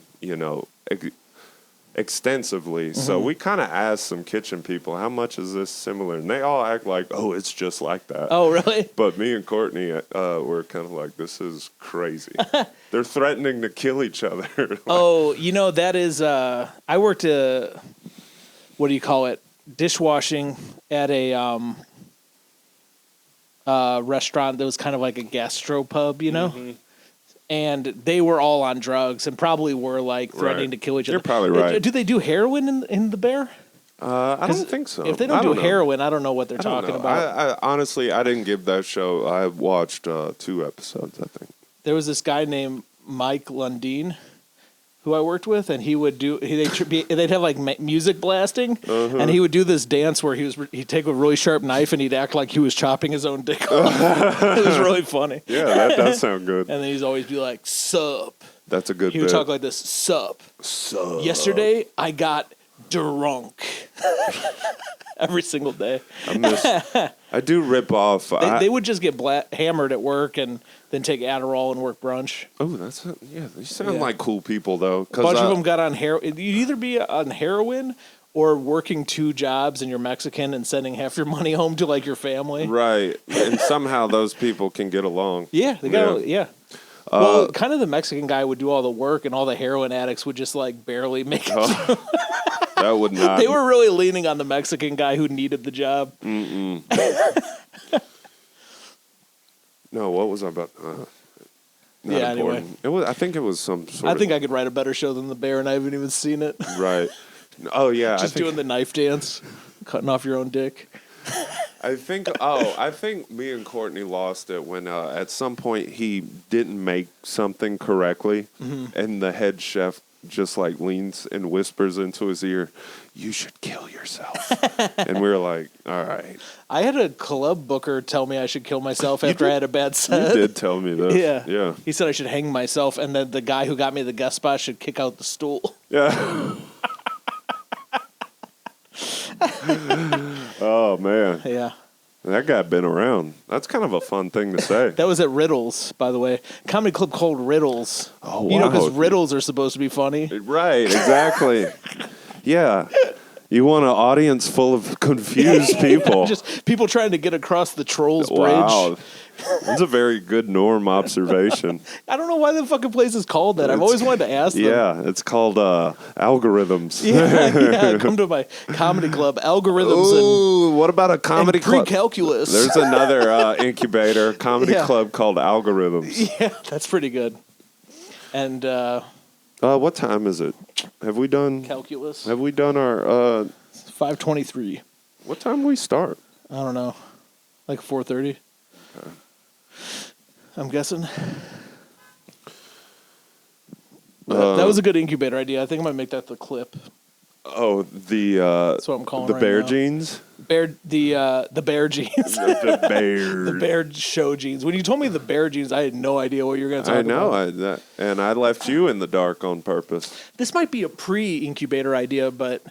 extensively. So we kind of asked some kitchen people, how much is this similar? And they all act like, oh, it's just like that. Oh, really? But me and Courtney were kind of like, this is crazy. They're threatening to kill each other. Oh, that is, I worked what do you call it? Dishwashing at a restaurant that was kind of like a gastropub, and they were all on drugs and probably were like threatening to kill each other. You're probably right. Do they do heroin in the Bear? I don't think so. If they don't do heroin, I don't know what they're talking about. I honestly, I didn't give that show. I watched 2 episodes, I think. There was this guy named Mike Lundeen who I worked with, and he would do. They'd have like music blasting, and he would do this dance where he'd take a really sharp knife and he'd act like he was chopping his own dick off. It was really funny. Yeah, that does sound good. And then he'd always be like, "Sup." That's a good. He would talk like this, "Sup." Sup. Yesterday I got drunk. Every single day. I do rip off. They would just get hammered at work and then take Adderall and work brunch. Oh, they sound like cool people though. A bunch of them got on heroin. You'd either be on heroin or working 2 jobs and you're Mexican and sending half your money home to like your family. Right, and somehow those people can get along. Yeah, they got well, kind of the Mexican guy would do all the work, and all the heroin addicts would just like barely make it. That would not. They were really leaning on the Mexican guy who needed the job. No, what was I about? Yeah, important. anyway. It was. I think it was some sort I think I could write a better show than The Bear, and I haven't even seen it. Right. Oh yeah. Just doing the knife dance, cutting off your own dick. I think me and Courtney lost it when at some point he didn't make something correctly, and the head chef just like leans and whispers into his ear, "You should kill yourself." And we were like, all right. I had a club booker tell me I should kill myself after I had a bad set. You did tell me this. Yeah. He said I should hang myself, and then the guy who got me the guest spot should kick out the stool. Yeah. Oh, man. Yeah. That guy been around. That's kind of a fun thing to say. That was at Riddles, by the way. Comedy club called Riddles. Oh, wow. Because riddles are supposed to be funny. Right, exactly. Yeah. You want an audience full of confused people. Just people trying to get across the Trolls Bridge. Wow. That's a very good Norm observation. I don't know why the fucking place is called that. I've always wanted to ask them. Yeah, it's called algorithms. Yeah, come to my comedy club. Algorithms. Ooh, what about a comedy club? Pre-calculus. There's another incubator comedy club called Algorithms. Yeah, that's pretty good. And what time is it? Have we done calculus? Have we done our 5:23. What time do we start? I don't know. Like 4:30. Okay. I'm guessing. That was a good incubator idea. I think I might make that the clip. Oh, that's what I'm calling the right bear now. jeans. The bear jeans. The bear. The bear show jeans. When you told me the bear jeans, I had no idea what you were going to talk about. I know, and I left you in the dark on purpose. This might be a pre-incubator idea, but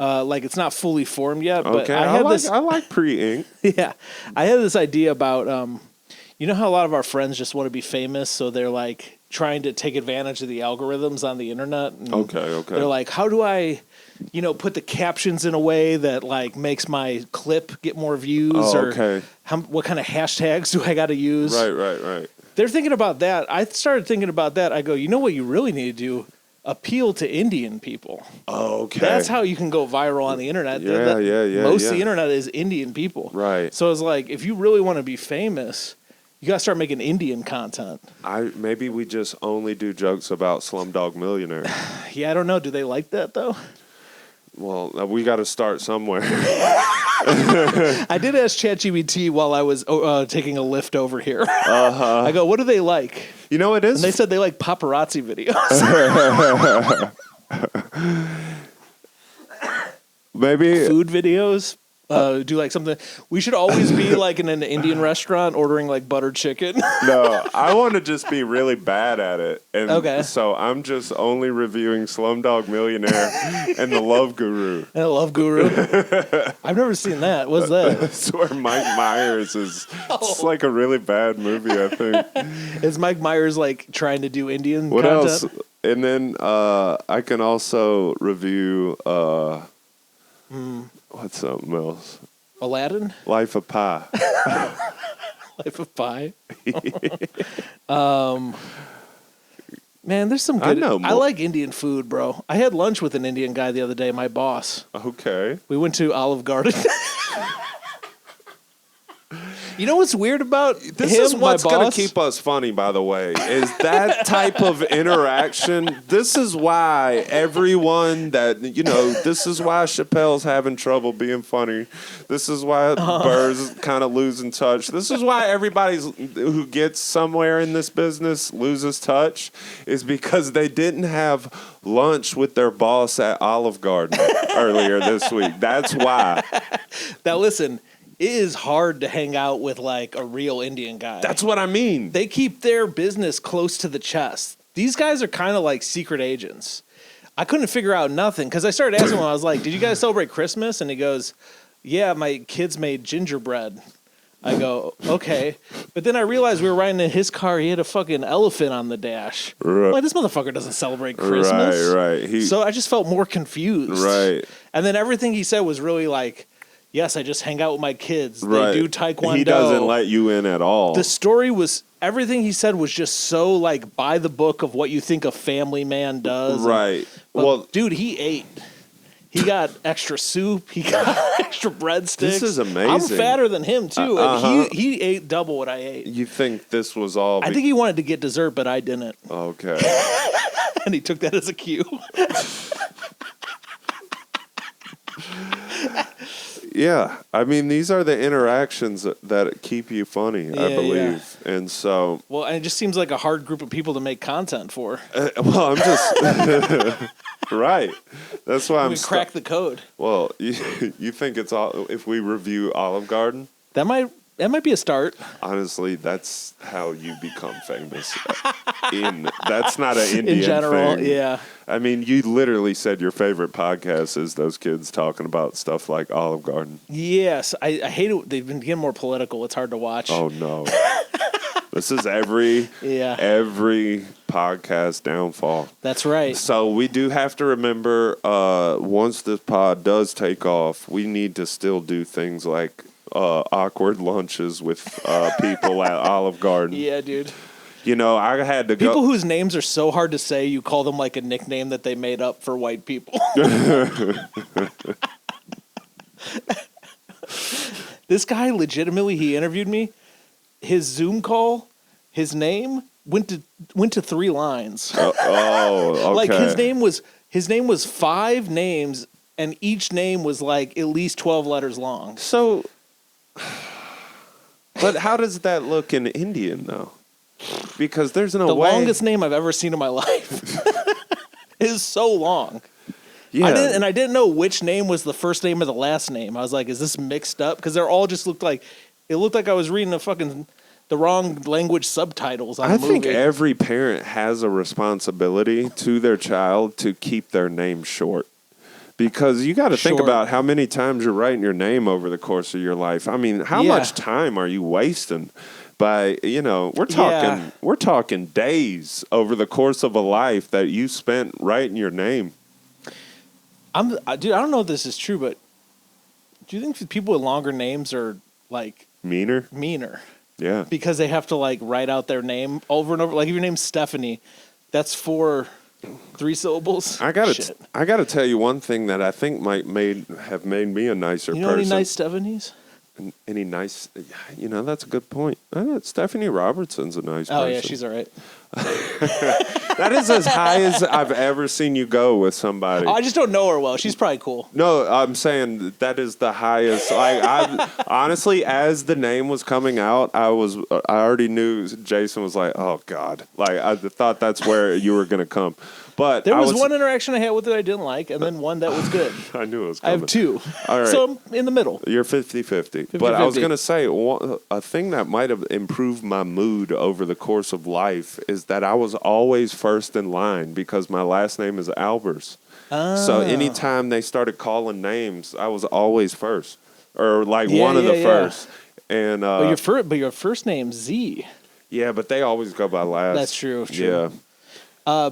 like it's not fully formed yet. But Okay, I like pre-ink. Yeah, I had this idea about you know how a lot of our friends just want to be famous, so they're like trying to take advantage of the algorithms on the internet. And Okay. They're like, how do I, put the captions in a way that like makes my clip get more views? Okay. Or what kind of hashtags do I got to use? Right. They're thinking about that. I started thinking about that. I go, you know what you really need to do? Appeal to Indian people. Okay. That's how you can go viral on the internet. Yeah. Most of the internet is Indian people. Right. So it's like, if you really want to be famous, you got to start making Indian content. Maybe we just only do jokes about Slumdog Millionaire. Yeah, I don't know. Do they like that, though? Well, we got to start somewhere. I did ask ChatGPT while I was taking a lift over here. I go, what do they like? It is. And they said they like paparazzi videos. Maybe food videos. Do like something. We should always be like in an Indian restaurant ordering like buttered chicken. No, I want to just be really bad at it. And okay. So I'm just only reviewing Slumdog Millionaire and The Love Guru. And The Love Guru. I've never seen that. What's that? That's where Mike Myers is. It's like a really bad movie, I think. Is Mike Myers like trying to do Indian what content? else? And then I can also review what's something else? Aladdin? Life of Pi. Life of Pi. Man, there's some good. I like Indian food, bro. I had lunch with an Indian guy the other day, my boss. Okay. We went to Olive Garden. You know what's weird about this is what's going to keep us funny, by the way, is that type of interaction. This is why everyone that, this is why Chappelle's having trouble being funny. This is why Burr's kind of losing touch. This is why everybody who gets somewhere in this business loses touch, is because they didn't have lunch with their boss at Olive Garden earlier this week. That's why. Now, listen. It is hard to hang out with like a real Indian guy. That's what I mean. They keep their business close to the chest. These guys are kind of like secret agents. I couldn't figure out nothing because I started asking him. I was like, "Did you guys celebrate Christmas?" And he goes, "Yeah, my kids made gingerbread." I go, "Okay," but then I realized we were riding in his car. He had a fucking elephant on the dash. Right. I'm like, this motherfucker doesn't celebrate Christmas. Right. So I just felt more confused. Right. And then everything he said was really like, yes, I just hang out with my kids. Right. They do taekwondo. He doesn't let you in at all. The story was, everything he said was just so like by the book of what you think a family man does. Right. Well, dude, he ate. He got extra soup. He got extra breadsticks. This is amazing. I'm fatter than him too. And he ate double what I ate. You think this was all? I think he wanted to get dessert, but I didn't. Okay. And he took that as a cue. Yeah, I mean, these are the interactions that keep you funny, I believe. Yeah. And so... Well, and it just seems like a hard group of people to make content for. I'm just... Right. That's why I'm... crack the code. Well, you think it's all... If we review Olive Garden? That might be a start. Honestly, that's how you become famous. That's not an Indian in general, thing. Yeah. I mean, you literally said your favorite podcast is those kids talking about stuff like Olive Garden. Yes, I hate it. They've been getting more political. It's hard to watch. Oh no. This is every podcast downfall. That's right. So we do have to remember, once this pod does take off, we need to still do things like awkward lunches with people at Olive Garden. Yeah, dude. I had to go. People whose names are so hard to say, you call them like a nickname that they made up for white people. This guy legitimately, he interviewed me. His Zoom call, his name went to 3 lines. Okay. Like his name was 5 names, and each name was like at least 12 letters long. So, but how does that look in Indian though? Because there's no way. The longest name I've ever seen in my life. It is so long. Yeah. I didn't know which name was the first name or the last name. I was like, is this mixed up? Because they're all just looked like I was reading the wrong language subtitles on a movie. I think every parent has a responsibility to their child to keep their name short. Because you got to think about how many times you're writing your name over the course of your life. I mean, how much time are you wasting? By we're talking days over the course of a life that you spent writing your name. Dude, I don't know if this is true, but do you think people with longer names are like meaner? Yeah, because they have to like write out their name over and over. Like if your name's Stephanie, that's 4 3 syllables. I gotta tell you one thing that I think might have made me a nicer person. Any nice Stephanies? Any nice, that's a good point. Stephanie Robertson's a nice person. Oh, yeah, she's all right. That is as high as I've ever seen you go with somebody. I just don't know her well. She's probably cool. No, I'm saying that is the highest. I honestly, as the name was coming out, I already knew Jason was like, oh, God. Like, I thought that's where you were going to come. But there was one interaction I had with it I didn't like, and then one that was good. I knew it was coming. I have 2. All right. So I'm in the middle. You're 50-50. But I was going to say, a thing that might have improved my mood over the course of life is that I was always first in line because my last name is Albers. Oh. So anytime they started calling names, I was always first. Or like one of the first. And but your first name's Z. Yeah, but they always go by last. That's true. Yeah.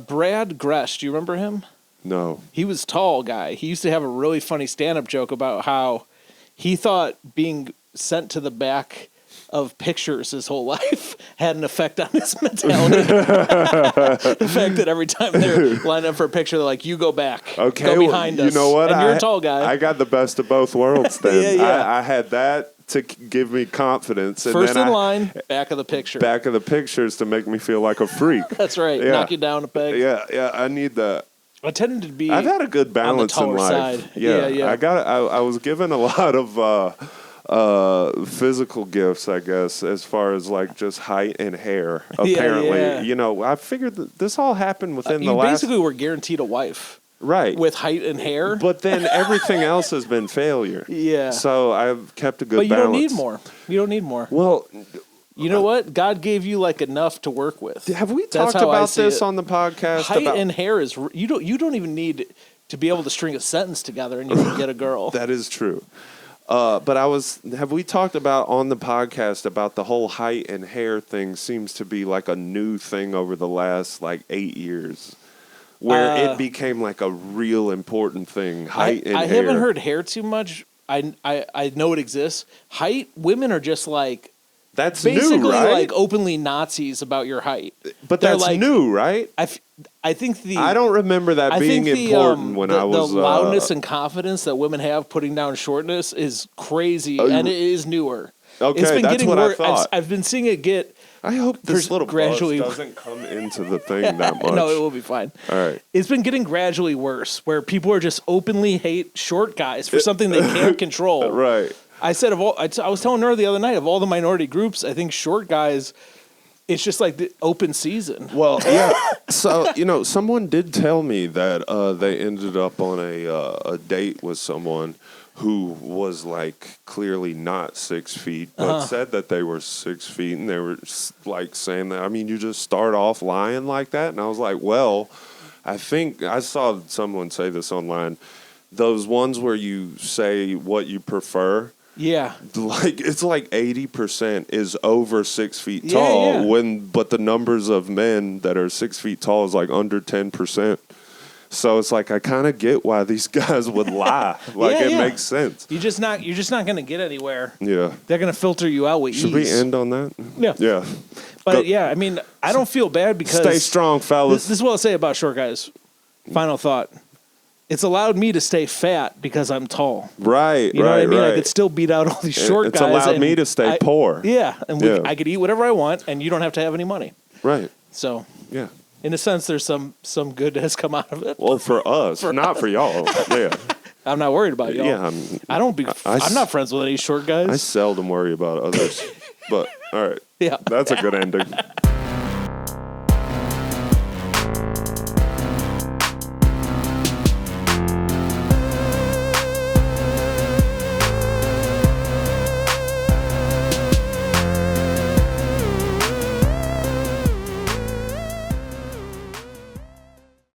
Brad Gresh, do you remember him? No. He was a tall guy. He used to have a really funny stand-up joke about how he thought being sent to the back of pictures his whole life had an effect on his mentality. The fact that every time they're lined up for a picture, they're like, you go back. Okay, go behind us. You know what? And you're a tall guy. I got the best of both worlds then. Yeah. I had that to give me confidence. And First then in line, back of the picture. Back of the pictures to make me feel like a freak. That's right. Yeah. Knock you down a peg. Yeah, I need that. I tended to be I've had a good balance in taller life. side. Yeah. Yeah. I was given a lot of physical gifts, I guess, as far as like just height and hair. Apparently, Yeah. you know, I figured that this all happened within the you last. basically were guaranteed a wife. Right. With height and hair. But then everything else has been failure. Yeah. So I've kept a good but you balance. don't need more. You don't need more. Well, you know what? God gave you like enough to work with. have we That's talked how I about see this it. on the podcast? Height about and hair is you don't even need to be able to string a sentence together and you can get a girl. That is true. But have we talked about on the podcast about the whole height and hair thing seems to be like a new thing over the last like 8 years, where it became like a real important thing. Height and hair. I haven't heard hair too much. I know it exists. Height, women are just like that's basically new, right? like openly Nazis about your height. But They're that's like, new, right? I think I don't remember that being important when I was the loudness and confidence that women have putting down shortness is crazy, and it is newer. Okay, it's been that's getting what worse. I thought. I've been seeing it get. I hope this little gradually buzz doesn't come into the thing that much. No, it will be fine. All right. It's been getting gradually worse, where people are just openly hate short guys for something they can't control. Right. I said I was telling her the other night, of all the minority groups, I think short guys, it's just like the open season. Well, yeah. So, you know, someone did tell me that they ended up on a date with someone who was like clearly not 6 feet, but said that they were 6 feet, and they were like saying that. I mean, you just start off lying like that, and I was like, well, I think I saw someone say this online. Those ones where you say what you prefer. Yeah. Like it's like 80% is over 6 feet tall. Yeah. But the numbers of men that are 6 feet tall is like under 10%. So it's like I kind of get why these guys would lie. Like it makes sense. You're just not gonna get anywhere. Yeah. They're gonna filter you out with ease. Should we end on that? Yeah. Yeah. But I mean, I don't feel bad because Stay strong, fellas. This is what I'll say about short guys. Final thought. It's allowed me to stay fat because I'm tall. Right, You know what I mean? right. I could still beat out all these short it's guys. allowed and me to stay poor. Yeah, and Yeah. I could eat whatever I want, and you don't have to have any money. Right. So, Yeah. in a sense, there's some good that has come out of it. Well, for us, not for y'all. Yeah. I'm not worried about y'all. Yeah. I'm not friends with any short guys. I seldom worry about others. But all right. Yeah. That's a good ending.